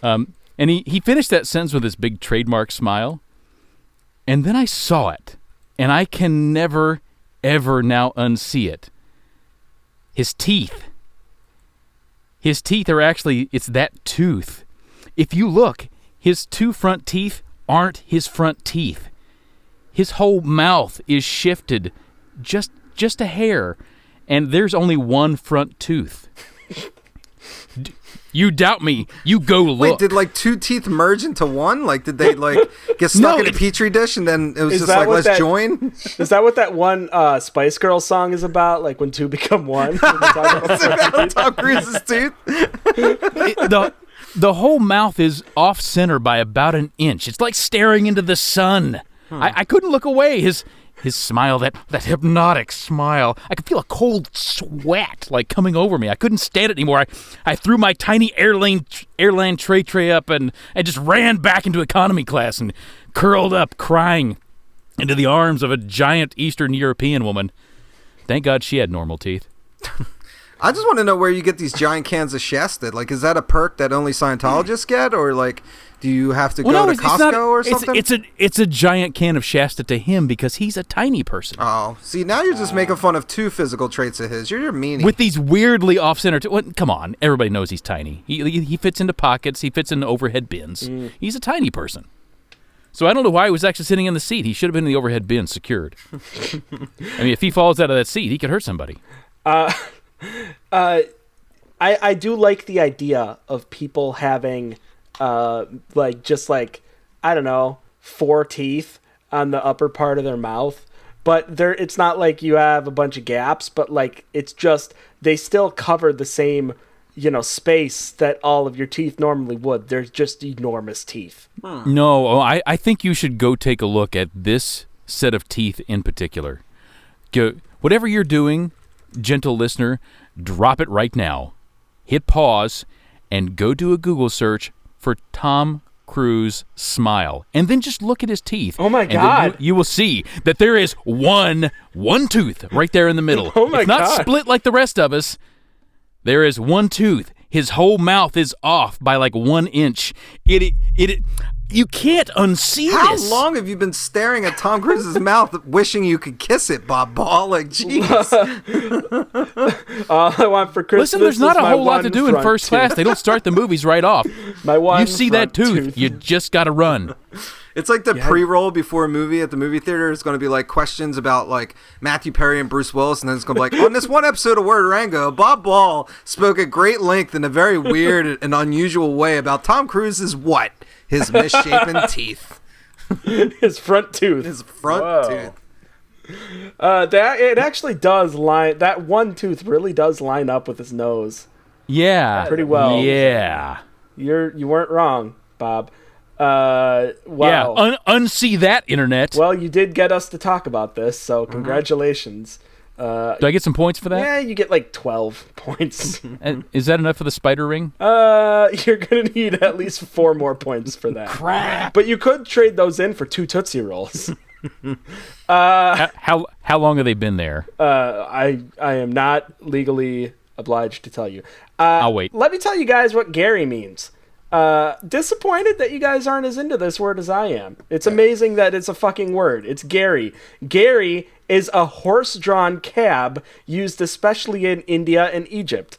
And he finished that sentence with this big trademark smile. And then I saw it. And I can never, ever now unsee it. His teeth. His teeth are actually, it's that tooth. If you look, his two front teeth aren't his front teeth. His whole mouth is shifted just a hair, and there's only one front tooth. You doubt me? You go look. Wait, did like two teeth merge into one? Like, did they like get stuck in a petri dish and then it was just like, let's join? Is that what that one Spice Girls song is about? Like when two become one? Is that about Tom Cruise's tooth? The whole mouth is off center by about an inch. It's like staring into the sun. I couldn't look away. His smile, that hypnotic smile. I could feel a cold sweat like coming over me. I couldn't stand it anymore. I threw my tiny airline tray up and just ran back into economy class and curled up crying into the arms of a giant Eastern European woman. Thank God she had normal teeth. I just want to know where you get these giant cans of Shasta. Like, is that a perk that only Scientologists get, or like, do you have to go to Costco or something? It's a giant can of Shasta to him because he's a tiny person. Oh, see, now you're just making fun of two physical traits of his. You're a meanie. With these weirdly off-center. Come on, everybody knows he's tiny. He fits into pockets. He fits into overhead bins. He's a tiny person. So I don't know why he was actually sitting in the seat. He should have been in the overhead bin, secured. I mean, if he falls out of that seat, he could hurt somebody. I do like the idea of people having I don't know, 4 teeth on the upper part of their mouth, but it's not like you have a bunch of gaps, but like it's just they still cover the same space that all of your teeth normally would. There's just enormous teeth. No, I think you should go take a look at this set of teeth in particular. Whatever you're doing, gentle listener, drop it right now. Hit pause and go do a Google search for Tom Cruise smile. And then just look at his teeth. Oh my God. You will see that there is one tooth right there in the middle. Oh my God. It's not split like the rest of us. There is one tooth. His whole mouth is off by like 1 inch. You can't unsee this. How long have you been staring at Tom Cruise's mouth, wishing you could kiss it, Bob Ball? Like, jeez. All I want for Christmas. Listen, there's not a whole lot to do in first class. They don't start the movies right off. You see that tooth, you just got to run. It's like the pre-roll before a movie at the movie theater. It's going to be like questions about like Matthew Perry and Bruce Willis, and then it's going to be like, on this one episode of Word Rango, Bob Ball spoke at great length in a very weird and unusual way about Tom Cruise's what? His misshapen teeth. His front tooth. His front tooth. It actually does line. That one tooth really does line up with his nose. Yeah. Pretty well. Yeah. You weren't wrong, Bob. Wow. Yeah, unsee that, internet. Well, you did get us to talk about this, so congratulations. Do I get some points for that? Yeah, you get like 12 points. And is that enough for the spider ring? You're gonna need at least 4 more points for that. Crap! But you could trade those in for 2 Tootsie Rolls. How long have they been there? I am not legally obliged to tell you. I'll wait. Let me tell you guys what Gary means. Disappointed that you guys aren't as into this word as I am. It's amazing that it's a fucking word. It's Gary. Gary is a horse-drawn cab used especially in India and Egypt.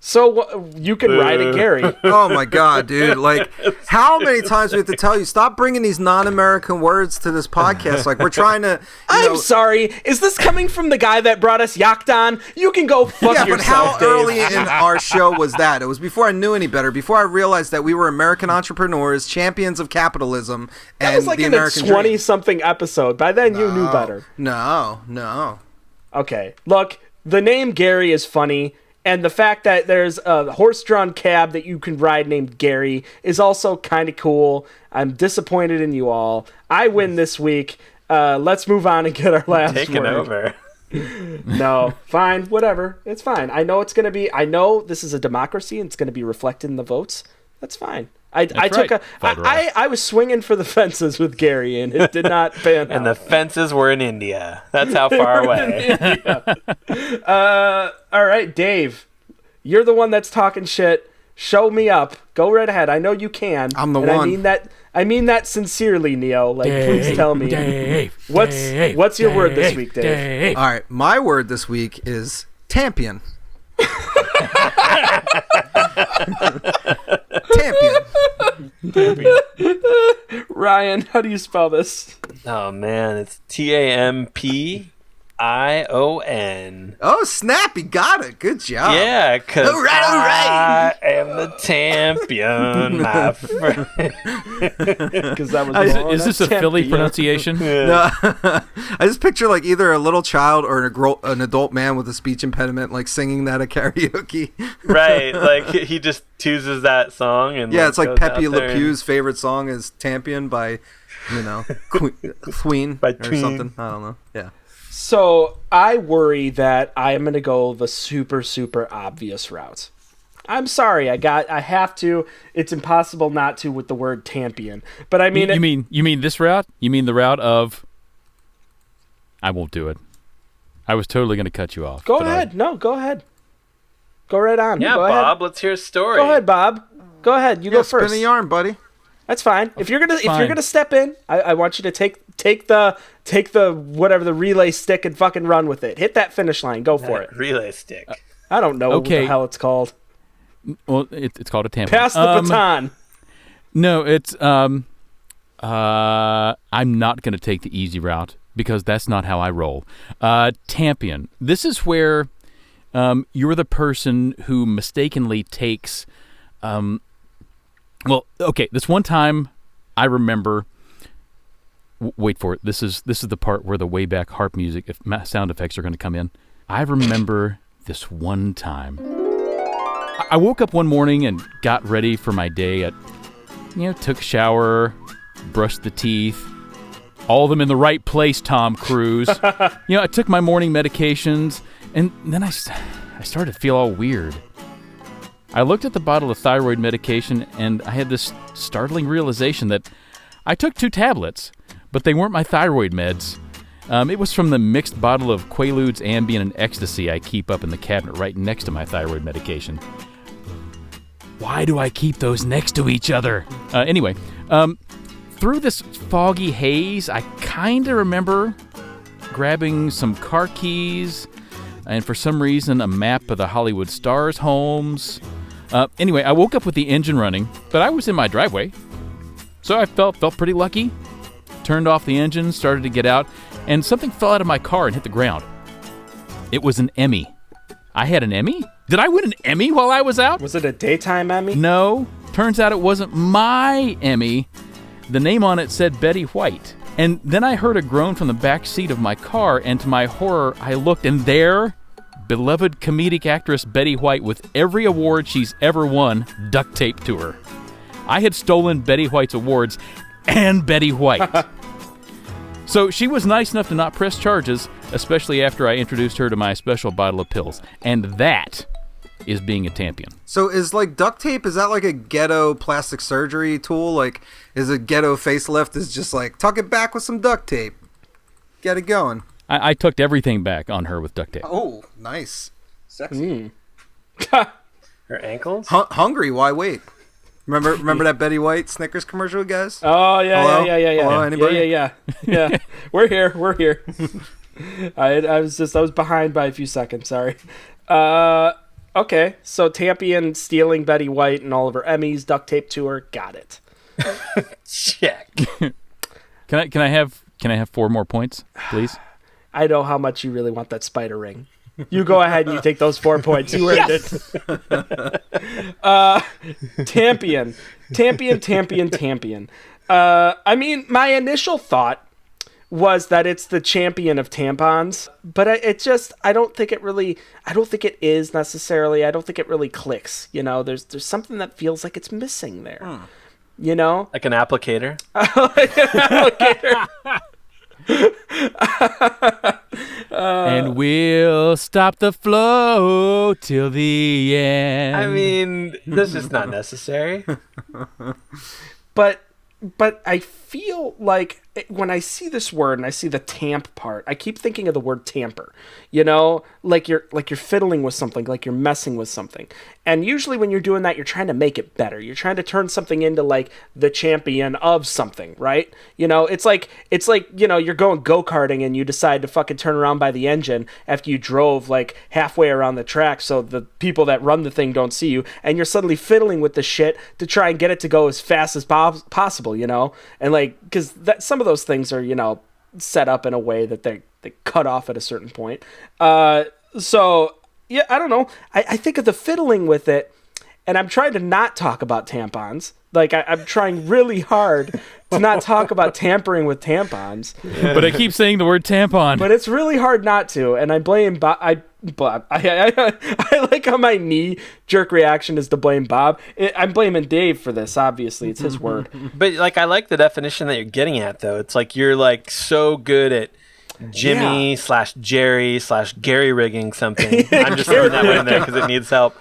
So you can ride a Gary. Oh my God, dude! Like, how many times do we have to tell you stop bringing these non-American words to this podcast? Like, we're trying to. I'm sorry. Is this coming from the guy that brought us Yaktan? You can go fuck yourself, but how Dave. early in our show was that? It was before I knew any better. Before I realized that we were American entrepreneurs, champions of capitalism, and that was like the in American a dream. 20-something episode. By then, you knew better. No. Okay, look, the name Gary is funny. And the fact that there's a horse-drawn cab that you can ride named Gary is also kind of cool. I'm disappointed in you all. I win this week. Let's move on and get our last Taking word. over. No, fine, whatever. It's fine. I know it's going to be. I know this is a democracy and it's going to be reflected in the votes. That's fine. I was swinging for the fences with Gary, and it did not pan out. And the fences were in India. That's how far away. All right, Dave, you're the one that's talking shit. Show me up. Go right ahead. I know you can. I'm the one. I mean that sincerely, Neo. Like, Dave, please tell me. Dave, what's your word this week, Dave? All right, my word this week is Tampion. Tampion. Ryan, how do you spell this? Oh man, it's Tampion. Oh, snap! You got it. Good job. Yeah, because all right. I am the champion, my friend. Because that was is this a Philly pronunciation? No, I just picture like either a little child or an adult man with a speech impediment like singing that at karaoke. Right, like he just chooses that song and yeah, it's like goes Pepe out there Le Pew's favorite song is Tampion by, Queen or something. I don't know. Yeah. So I worry that I am going to go the super, super obvious route. I'm sorry, I have to. It's impossible not to with the word Tampion. But I mean, you mean this route? You mean the route of? I won't do it. I was totally going to cut you off. Go ahead. No, go ahead. Go right on. Yeah, go Bob, ahead. let's hear a story. Go ahead, Bob. Go ahead. You go first. Spin the yarn, buddy. That's fine. If you're gonna step in, I want you to take the whatever the relay stick and fucking run with it. Hit that finish line. Go for it. Relay stick. I don't know what the hell it's called. Well, it's called a tampon. Pass the baton. No, it's I'm not going to take the easy route because that's not how I roll. Tampion. This is where you're the person who mistakenly takes. Well, okay. This one time, I remember. Wait for it. This is the part where the way back harp music, sound effects are going to come in. I remember this one time. I woke up one morning and got ready for my day. Took a shower, brushed the teeth, all of them in the right place. Tom Cruise. I took my morning medications, and then I started to feel all weird. I looked at the bottle of thyroid medication, and I had this startling realization that I took 2 tablets, but they weren't my thyroid meds. It was from the mixed bottle of Quaaludes, Ambien, and Ecstasy I keep up in the cabinet right next to my thyroid medication. Why do I keep those next to each other? Anyway, through this foggy haze, I kind of remember grabbing some car keys, and for some reason, a map of the Hollywood Stars homes. Anyway, I woke up with the engine running, but I was in my driveway. So I felt pretty lucky. Turned off the engine, started to get out, and something fell out of my car and hit the ground. It was an Emmy. I had an Emmy? Did I win an Emmy while I was out? Was it a daytime Emmy? No. Turns out it wasn't my Emmy. The name on it said Betty White. And then I heard a groan from the back seat of my car, and to my horror, I looked, and there, beloved comedic actress Betty White, with every award she's ever won, duct taped to her. I had stolen Betty White's awards and Betty White. So she was nice enough to not press charges, especially after I introduced her to my special bottle of pills. And that is being a Tampion. So is like duct tape, is that like a ghetto plastic surgery tool? Like, is a ghetto facelift is just like, tuck it back with some duct tape. Get it going. I tucked everything back on her with duct tape. Oh, nice. Sexy. Her ankles? Hungry, why wait? Remember that Betty White Snickers commercial, guys? Oh, yeah. Hello, anybody? Yeah. We're here. I was behind by a few seconds, sorry. Okay, so Tampion stealing Betty White and all of her Emmys, duct tape to her, got it. Check. Can I have 4 more points, please? I know how much you really want that spider ring. You go ahead and you take those 4 points. You earned it. Tampion. I mean, my initial thought was that it's the champion of tampons, but I don't think it is necessarily. I don't think it really clicks. There's something that feels like it's missing there. Like an applicator? Like an applicator. And we'll stop the flow till the end. I mean, this is not necessary. But I feel like when I see this word and I see the tamp part, I keep thinking of the word tamper. You know, like you're fiddling with something, like you're messing with something. And usually when you're doing that, you're trying to make it better. You're trying to turn something into like the champion of something, right? You know, it's like you know, you're going go-karting and you decide to fucking turn around by the engine after you drove like halfway around the track so the people that run the thing don't see you, and you're suddenly fiddling with the shit to try and get it to go as fast as possible, you know? And like, because some of those things are, you know, set up in a way that they cut off at a certain point. So yeah, I don't know. I think of the fiddling with it, and I'm trying to not talk about tampons. Like I'm trying really hard to not talk about tampering with tampons. Yeah. But I keep saying the word tampon. But it's really hard not to, and I blame Bob. I like how my knee jerk reaction is to blame Bob. I'm blaming Dave for this. Obviously, it's his word. But like, I like the definition that you're getting at, though. It's like you're like so good at Jimmy / Jerry / Gary rigging something. I'm just throwing that one in there because it needs help.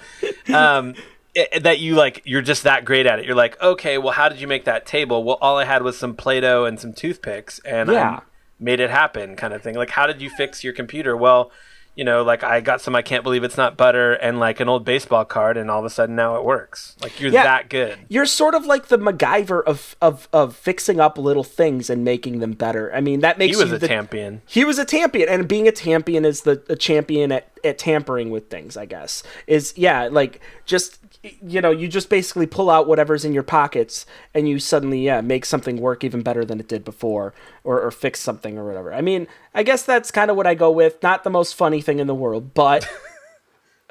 That you're just that great at it. You're like, okay, well, how did you make that table? Well, all I had was some Play-Doh and some toothpicks, and I made it happen, kind of thing. Like, how did you fix your computer? Well, you know, like I got some I can't believe it's not butter and like an old baseball card, and all of a sudden now it works. Like, you're that good. You're sort of like the MacGyver of fixing up little things and making them better. I mean, that makes He was a tampion, and being a tampion is a champion at tampering with things, I guess. Like, just, you know, you just basically pull out whatever's in your pockets and you suddenly make something work even better than it did before, or fix something or whatever. I mean, I guess that's kind of what I go with. Not the most funny thing in the world, but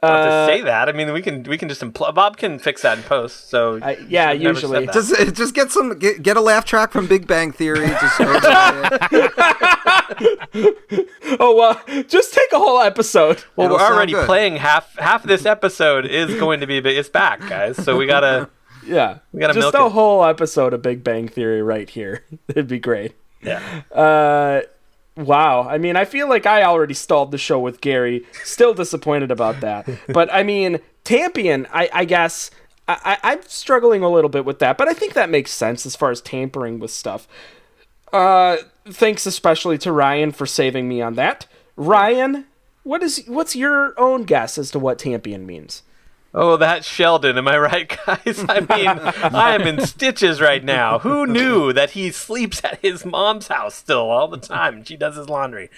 to say that, I mean, we can just Bob can fix that in post. So usually just get a laugh track from Big Bang Theory. Just just take a whole episode. Well, we're already playing half of this episode is going to be it's back, guys. So we gotta we gotta just milk a it. whole episode of Big Bang Theory right here. It'd be great. Yeah. Wow. I mean, I feel like I already stalled the show with Gary. Still disappointed about that. But, I mean, Tampion, I guess, I'm struggling a little bit with that. But I think that makes sense as far as tampering with stuff. Thanks especially to Ryan for saving me on that. Ryan, what's your own guess as to what Tampion means? Oh, that's Sheldon. Am I right, guys? I mean, I am in stitches right now. Who knew that he sleeps at his mom's house still all the time and she does his laundry?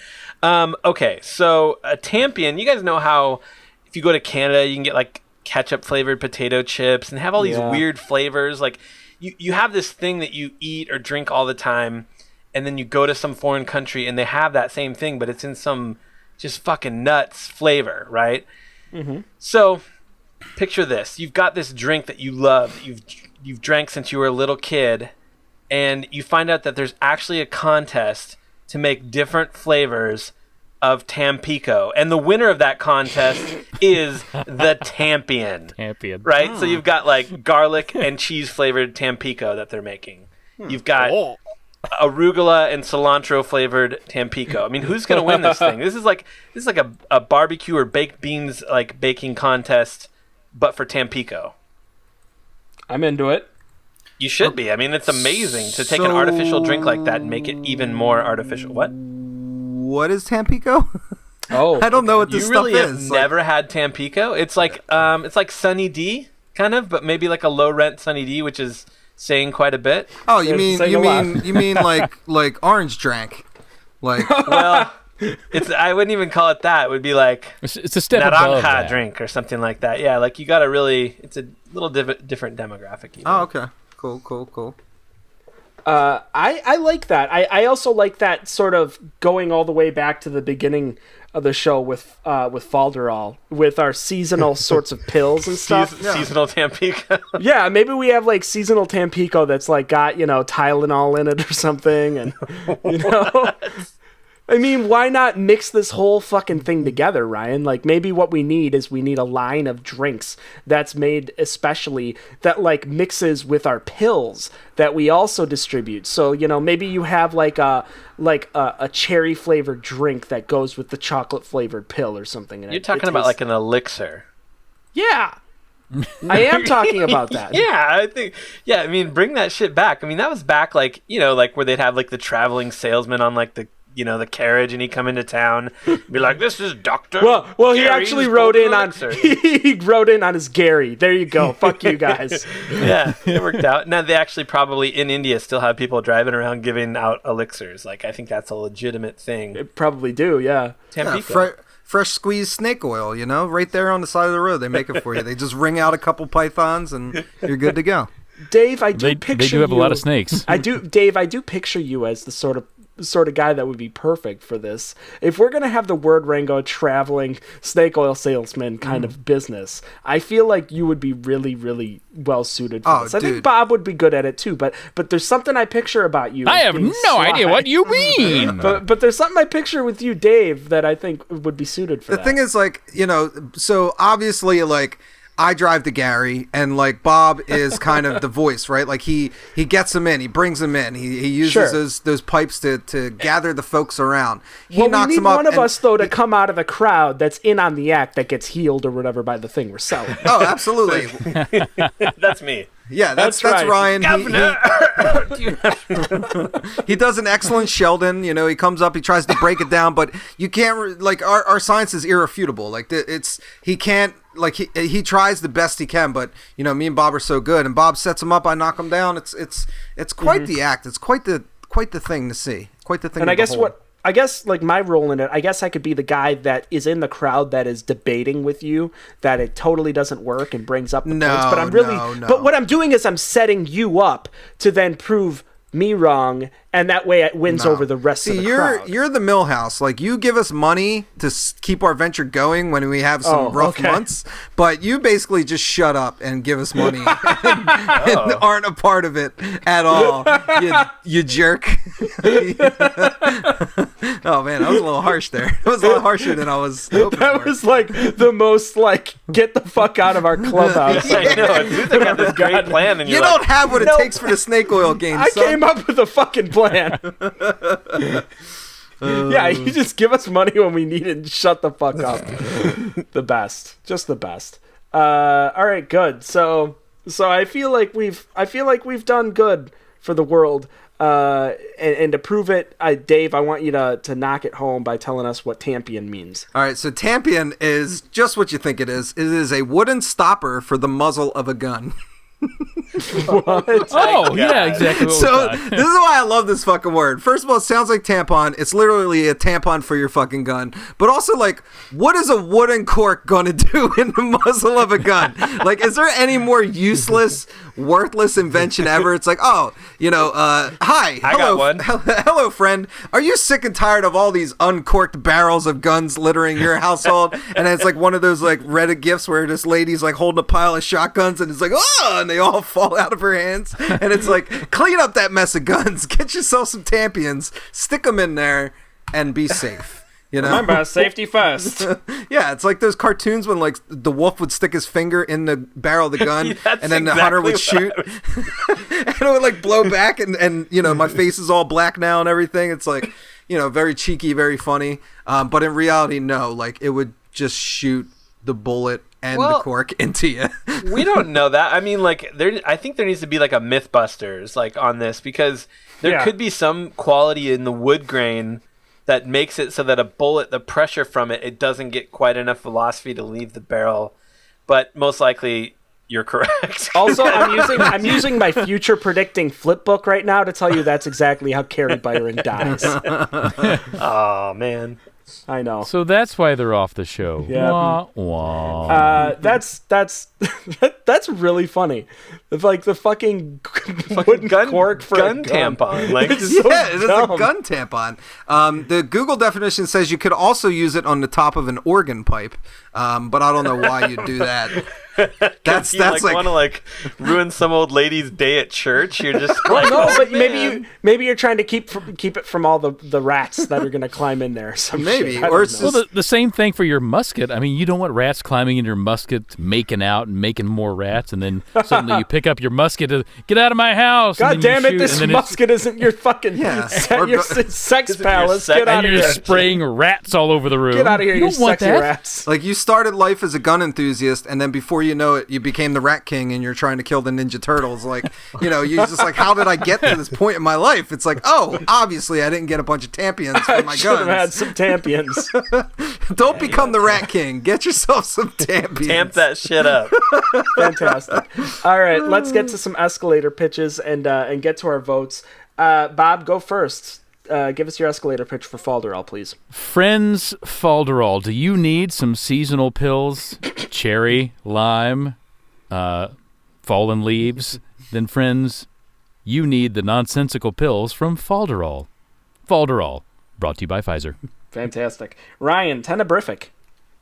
Okay, so a Tampion, you guys know how if you go to Canada, you can get like ketchup flavored potato chips and have all these weird flavors. Like you have this thing that you eat or drink all the time, and then you go to some foreign country and they have that same thing, but it's in some just fucking nuts flavor, right? Mm-hmm. So picture this. You've got this drink that you love, that you've drank since you were a little kid, and you find out that there's actually a contest to make different flavors of Tampico. And the winner of that contest is the Tampion. Right? So you've got like garlic and cheese flavored Tampico that they're making. You've got arugula and cilantro flavored Tampico. I mean, who's going to win this thing? This is like a barbecue or baked beans like baking contest, but for Tampico. I'm into it. You should be. I mean, it's amazing to take an artificial drink like that and make it even more artificial. What is Tampico? Oh, I don't know what this stuff is. You really have never had Tampico? It's like Sunny D, kind of, but maybe like a low rent Sunny D, which is saying quite a bit. Oh, you mean like orange drank, like well. I wouldn't even call it that. It would be like it's a step above that. Drink or something like that. Yeah, like you got to really. It's a little different demographic. Even. Oh, okay, cool. I like that. I also like that sort of going all the way back to the beginning of the show with Falderall, with our seasonal sorts of pills and stuff. Seasonal Tampico. Yeah, maybe we have like seasonal Tampico that's like got, you know, Tylenol in it or something, and you know. I mean, why not mix this whole fucking thing together, Ryan? Like, maybe what we need is a line of drinks that's made especially that, like, mixes with our pills that we also distribute. So, you know, maybe you have, like a cherry-flavored drink that goes with the chocolate-flavored pill or something. You're talking about, like, an elixir. Yeah. I am talking about that. I mean, bring that shit back. I mean, that was back, like, you know, like where they'd have like the traveling salesman on like the, you know, the carriage, and he'd come into town, be like, "This is Doctor." Well, he actually wrote in on he wrote in on his Gary. There you go. Fuck you guys. Yeah, it worked out. Now they actually probably in India still have people driving around giving out elixirs. Like, I think that's a legitimate thing. They probably do. Yeah. Tampico. Fresh squeezed snake oil, you know, right there on the side of the road. They make it for you. They just wring out a couple pythons, and you're good to go. Dave, I do picture They do have a lot of snakes. Dave, I do picture you as the sort of guy that would be perfect for this. If we're gonna have the Word Rango traveling snake oil salesman kind of business, I feel like you would be really, really well suited for this. I think Bob would be good at it too, but there's something I picture about you. I have no idea what you mean. but there's something I picture with you, Dave, that I think would be suited for that. The thing is, like, you know, so obviously, like, I drive the Gary, and like Bob is kind of the voice, right? Like he gets them in, he brings them in, he uses those pipes to gather the folks around. He knocks we need them up. One of us though to come out of the crowd that's in on the act that gets healed or whatever by the thing we're selling. Oh, absolutely. That's me. Yeah, that's right. Ryan. He does an excellent Sheldon. You know, he comes up, he tries to break it down, but you can't. Like our science is irrefutable. Like he can't. Like he tries the best he can, but you know, me and Bob are so good, and Bob sets him up, I knock him down. It's quite the act. It's quite the thing to see. Quite the thing. And to I guess like my role in it, I guess I could be the guy that is in the crowd that is debating with you that it totally doesn't work and brings up the points. But I'm really, but what I'm doing is I'm setting you up to then prove me wrong, and that way it wins over the rest of the crowd. You're the Millhouse. Like, you give us money to keep our venture going when we have some rough months, but you basically just shut up and give us money and aren't a part of it at all. You jerk. Oh man, that was a little harsh there. It was a lot harsher than I was hoping for. Was like the most like get the fuck out of our clubhouse. I know. It's like got this great plan, and you don't have what it takes for the snake oil game. I came up with a fucking plan. Yeah, you just give us money when we need it and shut the fuck up. The best. Just the best. All right, good. So I feel like we've done good for the world. And to prove it, Dave, I want you to knock it home by telling us what Tampion means. All right, so Tampion is just what you think it is. It is a wooden stopper for the muzzle of a gun. What? Oh, yeah, exactly. So this is why I love this fucking word. First of all, it sounds like tampon. It's literally a tampon for your fucking gun. But also, like, what is a wooden cork gonna do in the muzzle of a gun? Like, is there any more useless, worthless invention ever? It's like, oh, you know, hi, hello, hello, friend. Are you sick and tired of all these uncorked barrels of guns littering your household? And it's like one of those like Reddit gifs where this lady's like holding a pile of shotguns, and it's like, oh, and they all fall out of her hands, and it's like, clean up that mess of guns, get yourself some Tampions, stick them in there, and be safe. You know? Remember, safety first. Yeah, it's like those cartoons when like the wolf would stick his finger in the barrel of the gun, and then the hunter would shoot, and it would like blow back, and you know, my face is all black now and everything. It's like, you know, very cheeky, very funny, but in reality, no, like it would just shoot the bullet and the cork into you. We don't know that. I mean, like, I think there needs to be like a Mythbusters like on this, because there could be some quality in the wood grain that makes it so that a bullet, the pressure from it doesn't get quite enough velocity to leave the barrel. But most likely, you're correct. Also, I'm using my future predicting flip book right now to tell you that's exactly how Carrie Byron dies. Oh man. I know. So that's why they're off the show. Yeah. Wah, wah. That's really funny. It's like the fucking wooden cork for gun a gun tampon. Like, it is a gun tampon. The Google definition says you could also use it on the top of an organ pipe, but I don't know why you'd do that. That's you like want to like ruin some old lady's day at church. You're just Well, like, no, oh, but man. maybe you're trying to keep it from all the rats that are gonna climb in there. Some Maybe, shit. I or don't it's know. Well, the same thing for your musket. I mean, you don't want rats climbing in your musket, making out and making more rats, and then suddenly you pick up your musket to get out of my house. God and then damn you it! shoot, This and then it's- musket isn't your fucking Yeah. your sex Isn't your palace. sex- Get out and of you're here! just spraying rats all over the room. Get out of here! You don't want sexy that. rats. like you started life as a gun enthusiast, and then before you know it, you became the Rat King, and you're trying to kill the Ninja Turtles. Like, you're just like, how did I get to this point in my life? It's like, oh, obviously I didn't get a bunch of Tampions for my Should have had guns. some Tampions. Don't become the Rat King. Get yourself some Tampions. Tamp that shit up. Fantastic. All right, let's get to some escalator pitches and get to our votes. Bob, go first. Give us your escalator pitch for Falderall, please. Friends Falderall, do you need some seasonal pills? Cherry, lime, fallen leaves? Then, friends, you need the nonsensical pills from Falderall. Falderall, brought to you by Pfizer. Fantastic. Ryan, tenebrific.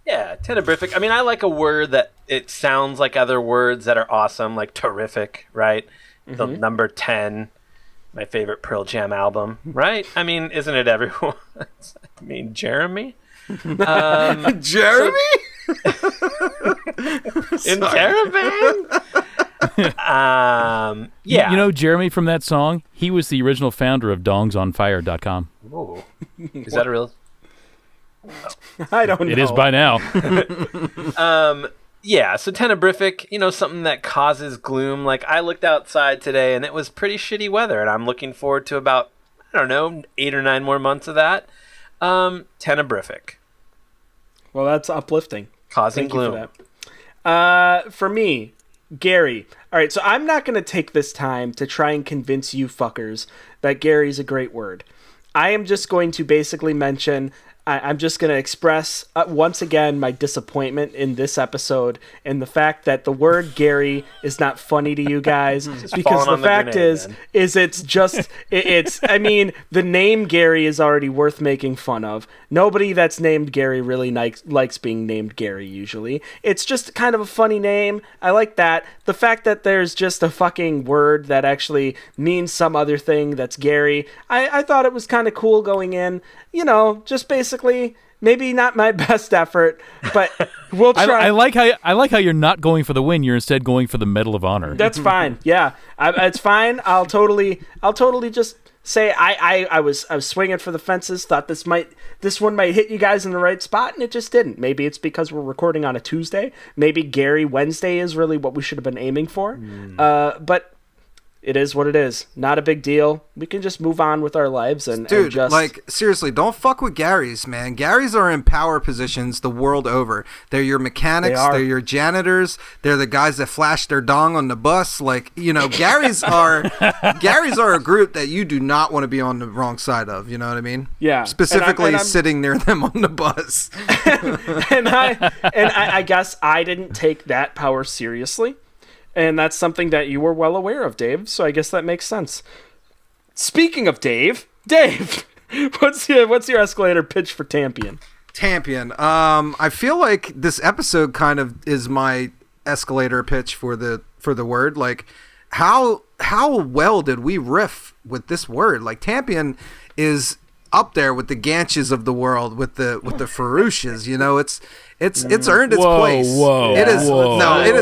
Yeah, tenebrific. I mean, I like a word that it sounds like other words that are awesome, like terrific, right? The number 10, my favorite Pearl Jam album, right? I mean, isn't it everyone? I mean, Jeremy? Jeremy? In Caravan? Yeah. You know Jeremy from that song? He was the original founder of dongsonfire.com. Ooh. Is that a real... I don't know. It is by now. Yeah, so tenebrific, something that causes gloom. Like, I looked outside today, and it was pretty shitty weather, and I'm looking forward to about, 8 or 9 more months of that. Tenebrific. Well, that's uplifting. Causing Thank you gloom. for that. For me, Gary. All right, so I'm not going to take this time to try and convince you fuckers that Gary's a great word. I am just going to basically mention... I'm just going to express once again my disappointment in this episode and the fact that the word Gary is not funny to you guys because the fact is it's just I mean, the name Gary is already worth making fun of. Nobody that's named Gary really likes being named Gary usually. It's just kind of a funny name. I like that. The fact that there's just a fucking word that actually means some other thing that's Gary. I thought it was kind of cool going in. Just basically maybe not my best effort, but we'll try. I like how you're not going for the win. You're instead going for the Medal of Honor. That's fine. Yeah, it's fine. I'll totally just say I was swinging for the fences. Thought this one might hit you guys in the right spot, and it just didn't. Maybe it's because we're recording on a Tuesday. Maybe Gary Wednesday is really what we should have been aiming for. But it is what it is. Not a big deal. We can just move on with our lives and just... seriously, don't fuck with Garys, man. Garys are in power positions the world over. They're your mechanics. They're your janitors. They're the guys that flash their dong on the bus. Garys are a group that you do not want to be on the wrong side of. You know what I mean? Yeah. Specifically sitting near them on the bus. and I guess I didn't take that power seriously. And that's something that you were well aware of, Dave, so I guess that makes sense. Speaking of Dave, what's your escalator pitch for Tampion? Tampion. I feel like this episode kind of is my escalator pitch for the word. Like, how well did we riff with this word? Like, Tampion is up there with the Ganches of the world, with the Farouches. It's earned its place. It has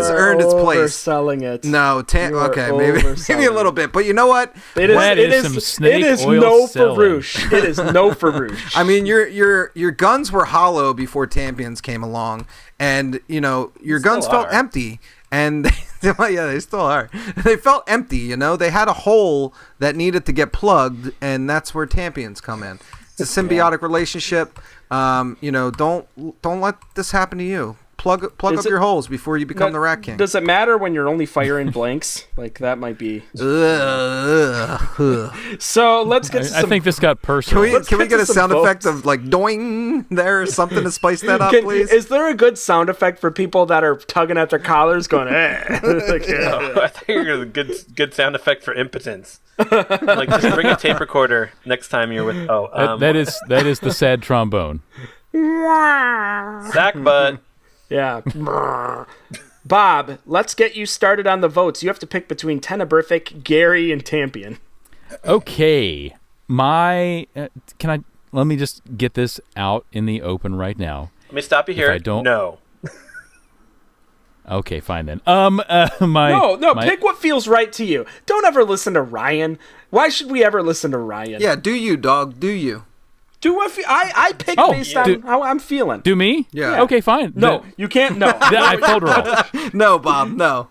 earned its place. Overselling it. No, okay, maybe a little bit, but you know what? It is no Farouche. It is no Farouche. I mean, your guns were hollow before Tampions came along, and your guns felt empty. And they still are. They felt empty, They had a hole that needed to get plugged, and that's where Tampions come in. It's a symbiotic relationship. Don't let this happen to you. Plug up your holes before you become the Rat King. Does it matter when you're only firing blanks? Like, that might be... So, let's get to some... I think this got personal. Can we get a sound effect of, like, doing there or something to spice that up, please? Is there a good sound effect for people that are tugging at their collars going, eh? I think you're a good sound effect for impotence. Like, just bring a tape recorder next time you're with... that is the sad trombone. Sack butt. Yeah. Bob, let's get you started on the votes. You have to pick between Tenebrific, Gary, and Tampion. Okay. Let me just get this out in the open right now. Let me stop you here. If I don't... No. Okay, fine then. Pick what feels right to you. Don't ever listen to Ryan. Why should we ever listen to Ryan? Yeah, do you, dog? Do you? Do what I pick based on how I'm feeling. Do me? Yeah. Okay, fine. No, you can't. No. I Folderol. No, Bob, no.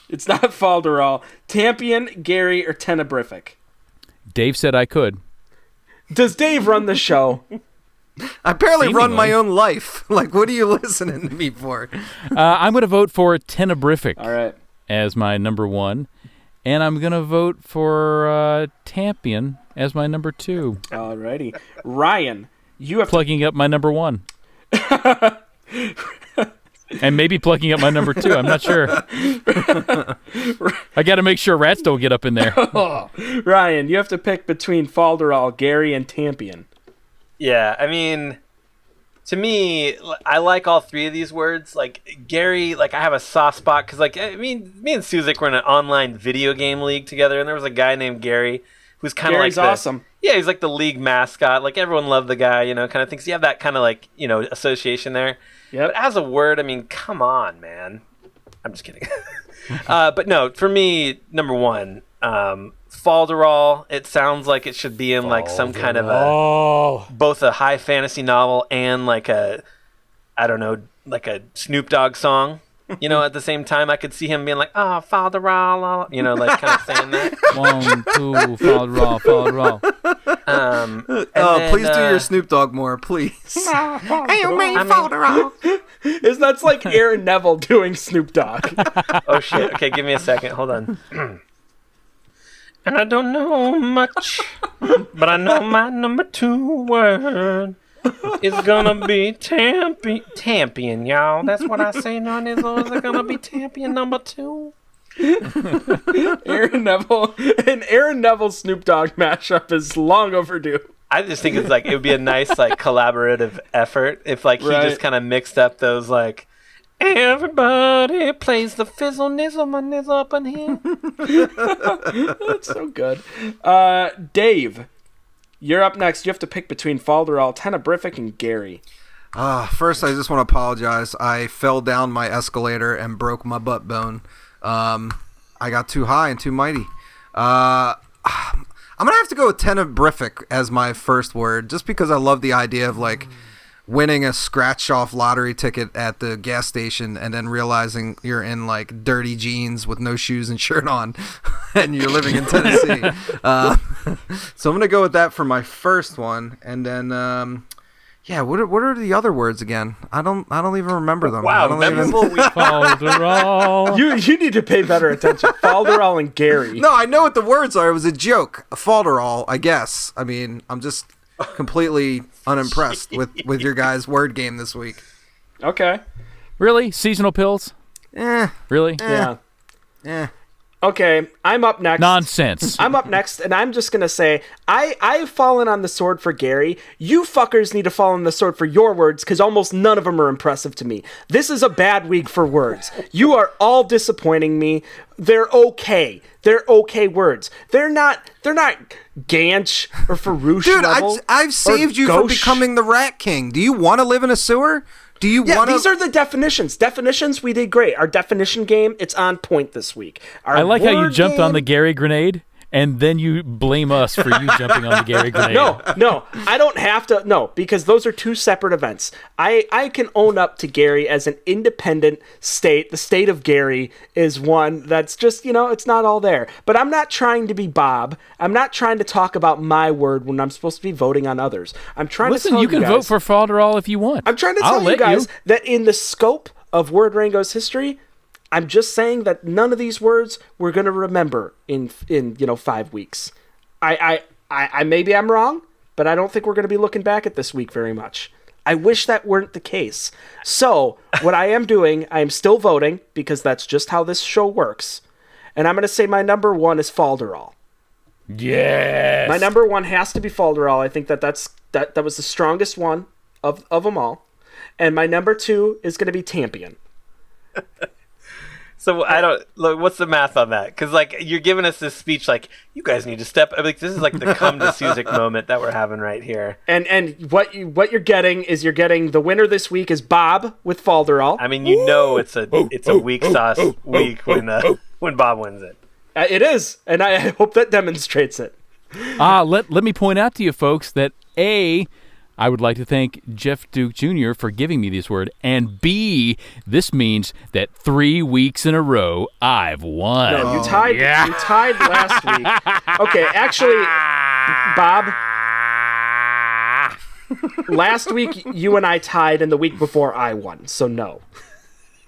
It's not Falderall. Tampion, Gary, or Tenebrific? Dave said I could. Does Dave run the show? I barely run my Seemingly. own life. Like, what are you listening to me for? I'm going to vote for Tenebrific All right. as my number 1. And I'm going to vote for Tampion as my number 2. Alrighty. Ryan, you have Plugging up my number 1. And maybe plugging up my number 2. I'm not sure. I got to make sure rats don't get up in there. Ryan, you have to pick between Falderall, Gary, and Tampion. Yeah, I mean, to me, I like all three of these words. Like, Gary, like, I have a soft spot because, like, I mean, me and Suzik were in an online video game league together, and there was a guy named Gary who's kind of like Gary's awesome. Yeah, he's like the league mascot. Like, everyone loved the guy, you know, kind of things. You have that kind of, like, you know, association there. Yep. But as a word, I mean, come on, man. I'm just kidding. But no, for me, number 1, Falderall. It sounds like it should be in like some kind of both a high fantasy novel and like a, I don't know, like a Snoop Dogg song. You know, at the same time, I could see him being like, "Oh, Falderall," you know, like kind of saying that. 1, 2, Falderall. Please do your Snoop Dogg more, please. That's like Aaron Neville doing Snoop Dogg. Oh shit! Okay, give me a second. Hold on. And I don't know much, but I know my number 2 word is gonna be Tampion, y'all. That's what I say on this. Is it gonna be Tampion number 2? Aaron Neville, an Aaron Neville Snoop Dogg mashup is long overdue. I just think it's like it would be a nice like collaborative effort if like he just kind of mixed up those like. Everybody plays the fizzle nizzle my nizzle up in here. That's so good. Dave, you're up next. You have to pick between Falderall, Tenebrific, and Gary. First, I just want to apologize. I fell down my escalator and broke my butt bone. I got too high and too mighty. I'm going to have to go with Tenebrific as my first word, just because I love the idea of, like, winning a scratch-off lottery ticket at the gas station and then realizing you're in, like, dirty jeans with no shoes and shirt on and you're living in Tennessee. So I'm going to go with that for my first one. And then, what are the other words again? I don't even remember them. Wow, I don't memorable week. Falderall. You need to pay better attention. Falderall and Gary. No, I know what the words are. It was a joke. A Falderall, I guess. I mean, I'm just completely unimpressed with your guys' word game this week. Okay. Really? Seasonal pills? Really? Yeah. Okay, I'm up next. Nonsense. I'm up next, and I'm just going to say, I've fallen on the sword for Gary. You fuckers need to fall on the sword for your words, because almost none of them are impressive to me. This is a bad week for words. You are all disappointing me. They're okay. They're okay words. They're not Ganch or Farouche Dude, level. I've saved you from becoming the Rat King. Do you want to live in a sewer? Do you want to... These are the definitions. Definitions, we did great. Our definition game, it's on point this week. I like how you jumped on the Gary grenade, and then you blame us for you jumping on the Gary grenade. No, I don't have to. No, because those are two separate events. I can own up to Gary as an independent state. The state of Gary is one that's just, it's not all there. But I'm not trying to be Bob. I'm not trying to talk about my word when I'm supposed to be voting on others. I'm trying to tell you guys. Listen, you can vote for Falderall if you want. I'm trying to tell you guys that in the scope of Word Rango's history, I'm just saying that none of these words we're going to remember in 5 weeks. I maybe I'm wrong, but I don't think we're going to be looking back at this week very much. I wish that weren't the case. So what I am doing, I am still voting because that's just how this show works. And I'm going to say my number 1 is Falderall. Yes. My number 1 has to be Falderall. I think that was the strongest one of them all. And my number 2 is going to be Tampion. So I don't look. What's the math on that? Because like you're giving us this speech, like you guys need to step. Like this is like the come to Suzik moment that we're having right here. And what you're getting is the winner this week is Bob with Falderall. I mean, it's a weak sauce week when Bob wins it. It is, and I hope that demonstrates it. Let me point out to you folks that A, I would like to thank Jeff Duke Jr. for giving me this word, and B, this means that 3 weeks in a row I've won. No, you tied. Yeah. You tied last week. Okay, actually, Bob, last week you and I tied, and the week before I won. So no.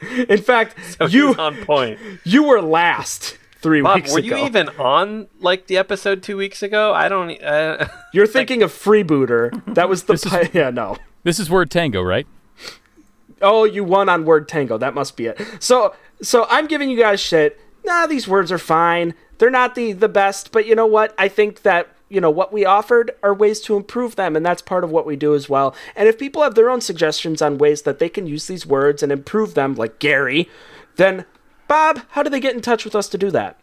In fact, so you on point. You were last. 3 Bob, weeks ago. Were you even on like the episode 2 weeks ago? I don't. You're thinking of Freebooter. That was the. Yeah, no. This is Word Tango, right? Oh, you won on Word Tango. That must be it. So I'm giving you guys shit. Nah, these words are fine. They're not the best, but you know what? I think that what we offered are ways to improve them, and that's part of what we do as well. And if people have their own suggestions on ways that they can use these words and improve them, like Gary, then. Bob, how do they get in touch with us to do that?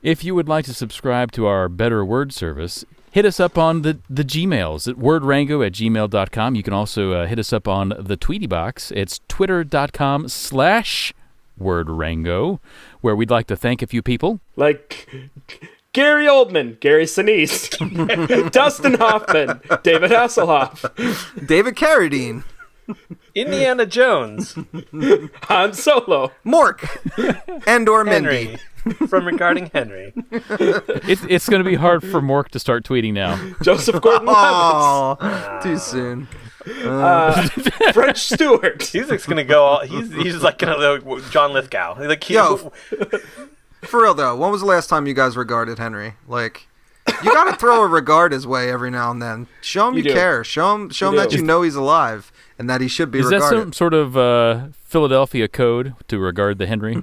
If you would like to subscribe to our Better Word service, hit us up on the Gmails at wordrango@gmail.com. You can also hit us up on the Tweety box. It's twitter.com/wordrango, where we'd like to thank a few people. Like Gary Oldman, Gary Sinise, Dustin Hoffman, David Hasselhoff, David Carradine. Indiana Jones, Han Solo, Mork, and/or Mindy from Regarding Henry. It's going to be hard for Mork to start tweeting now. Joseph Gordon-Levitt. Too soon. French Stewart. Suzik's going to go. He's like going to John Lithgow. Like for real though, when was the last time you guys regarded Henry? Like. You gotta throw a regard his way every now and then. Show him you care. Show him that you know he's alive and that he should be regarded. Is that some sort of Philadelphia code to regard the Henry?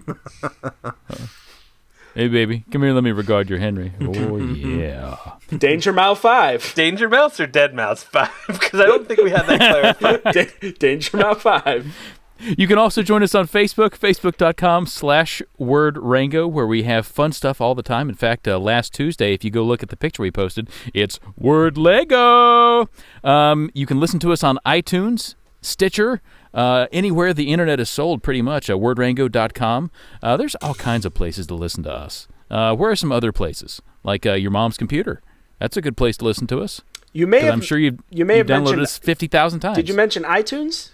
Hey, baby, come here. Let me regard your Henry. Oh, yeah. Danger Mouse 5. Danger Mouse or Dead Mouse 5? Because I don't think we had that clarified. Danger Mouse 5. You can also join us on Facebook, facebook.com/wordrango, where we have fun stuff all the time. In fact, last Tuesday, if you go look at the picture we posted, it's Word Lego. You can listen to us on iTunes, Stitcher, anywhere the internet is sold, pretty much, wordrango.com. There's all kinds of places to listen to us. Where are some other places? Like your mom's computer. That's a good place to listen to us. I'm sure you've downloaded us 50,000 times. Did you mention iTunes?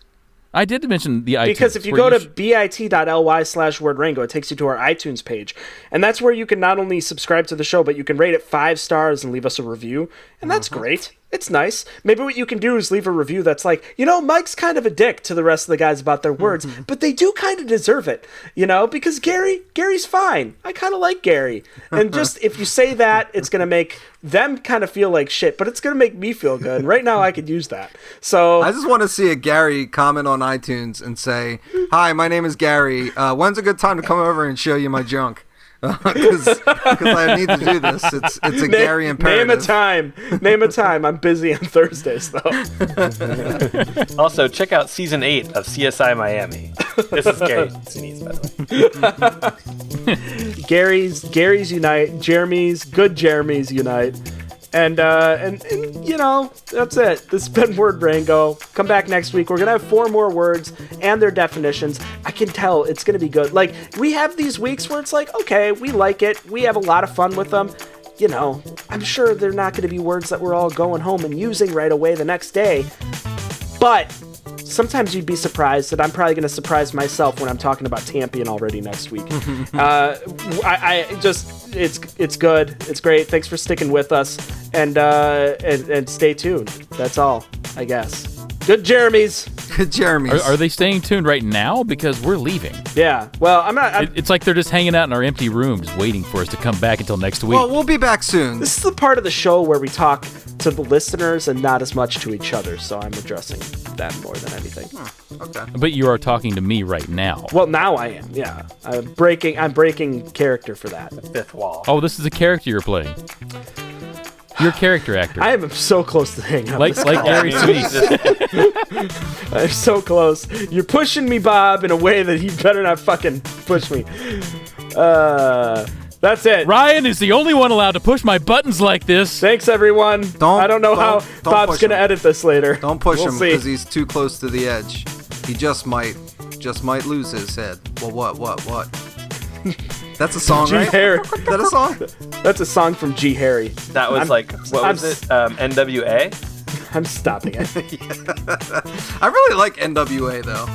I did mention the iTunes. Because if you go to bit.ly/wordrango, it takes you to our iTunes page. And that's where you can not only subscribe to the show, but you can rate it 5 stars and leave us a review. And that's great. It's nice. Maybe what you can do is leave a review that's like, Mike's kind of a dick to the rest of the guys about their words, but they do kind of deserve it, because Gary's fine. I kind of like Gary. And just, if you say that, it's going to make them kind of feel like shit, but it's going to make me feel good. And right now I could use that. So I just want to see a Gary comment on iTunes and say, "Hi, my name is Gary. When's a good time to come over and show you my junk?" Because I need to do this. It's a Gary imperative. Name a time. I'm busy on Thursdays, though. Also, check out Season 8 of CSI Miami. This is Gary Sinise, by the way. Gary's unite. Good Jeremy's unite. And that's it. This has been Word Rango. Come back next week. We're going to have 4 more words and their definitions. I can tell it's going to be good. Like, we have these weeks where it's like, okay, we like it. We have a lot of fun with them. I'm sure they're not going to be words that we're all going home and using right away the next day. But sometimes you'd be surprised that I'm probably going to surprise myself when I'm talking about Tampion already next week. It's good. It's great. Thanks for sticking with us, and stay tuned. That's all, I guess. Good Jeremys. Good Jeremys. Are they staying tuned right now? Because we're leaving. Yeah. Well, I'm not. It's like they're just hanging out in our empty rooms waiting for us to come back until next week. Well, we'll be back soon. This is the part of the show where we talk to the listeners and not as much to each other, so I'm addressing them more than anything. Okay. But you are talking to me right now. Well, now I am, yeah. I'm breaking character for that. The 5th wall. Oh, this is a character you're playing. Your character actor. I am so close to hanging up. like Gary Sinise. I'm so close. You're pushing me, Bob, in a way that you better not fucking push me. That's it. Ryan is the only one allowed to push my buttons like this. Thanks, everyone. I don't know how Bob's gonna edit this later. Don't push We'll him see. because he's too close to the edge. He just might lose his head. Well, what? That's a song, G. right? Harry. Is that a song? That's a song from G. Harry. That was what was it? NWA? I'm stopping it. I really like NWA though.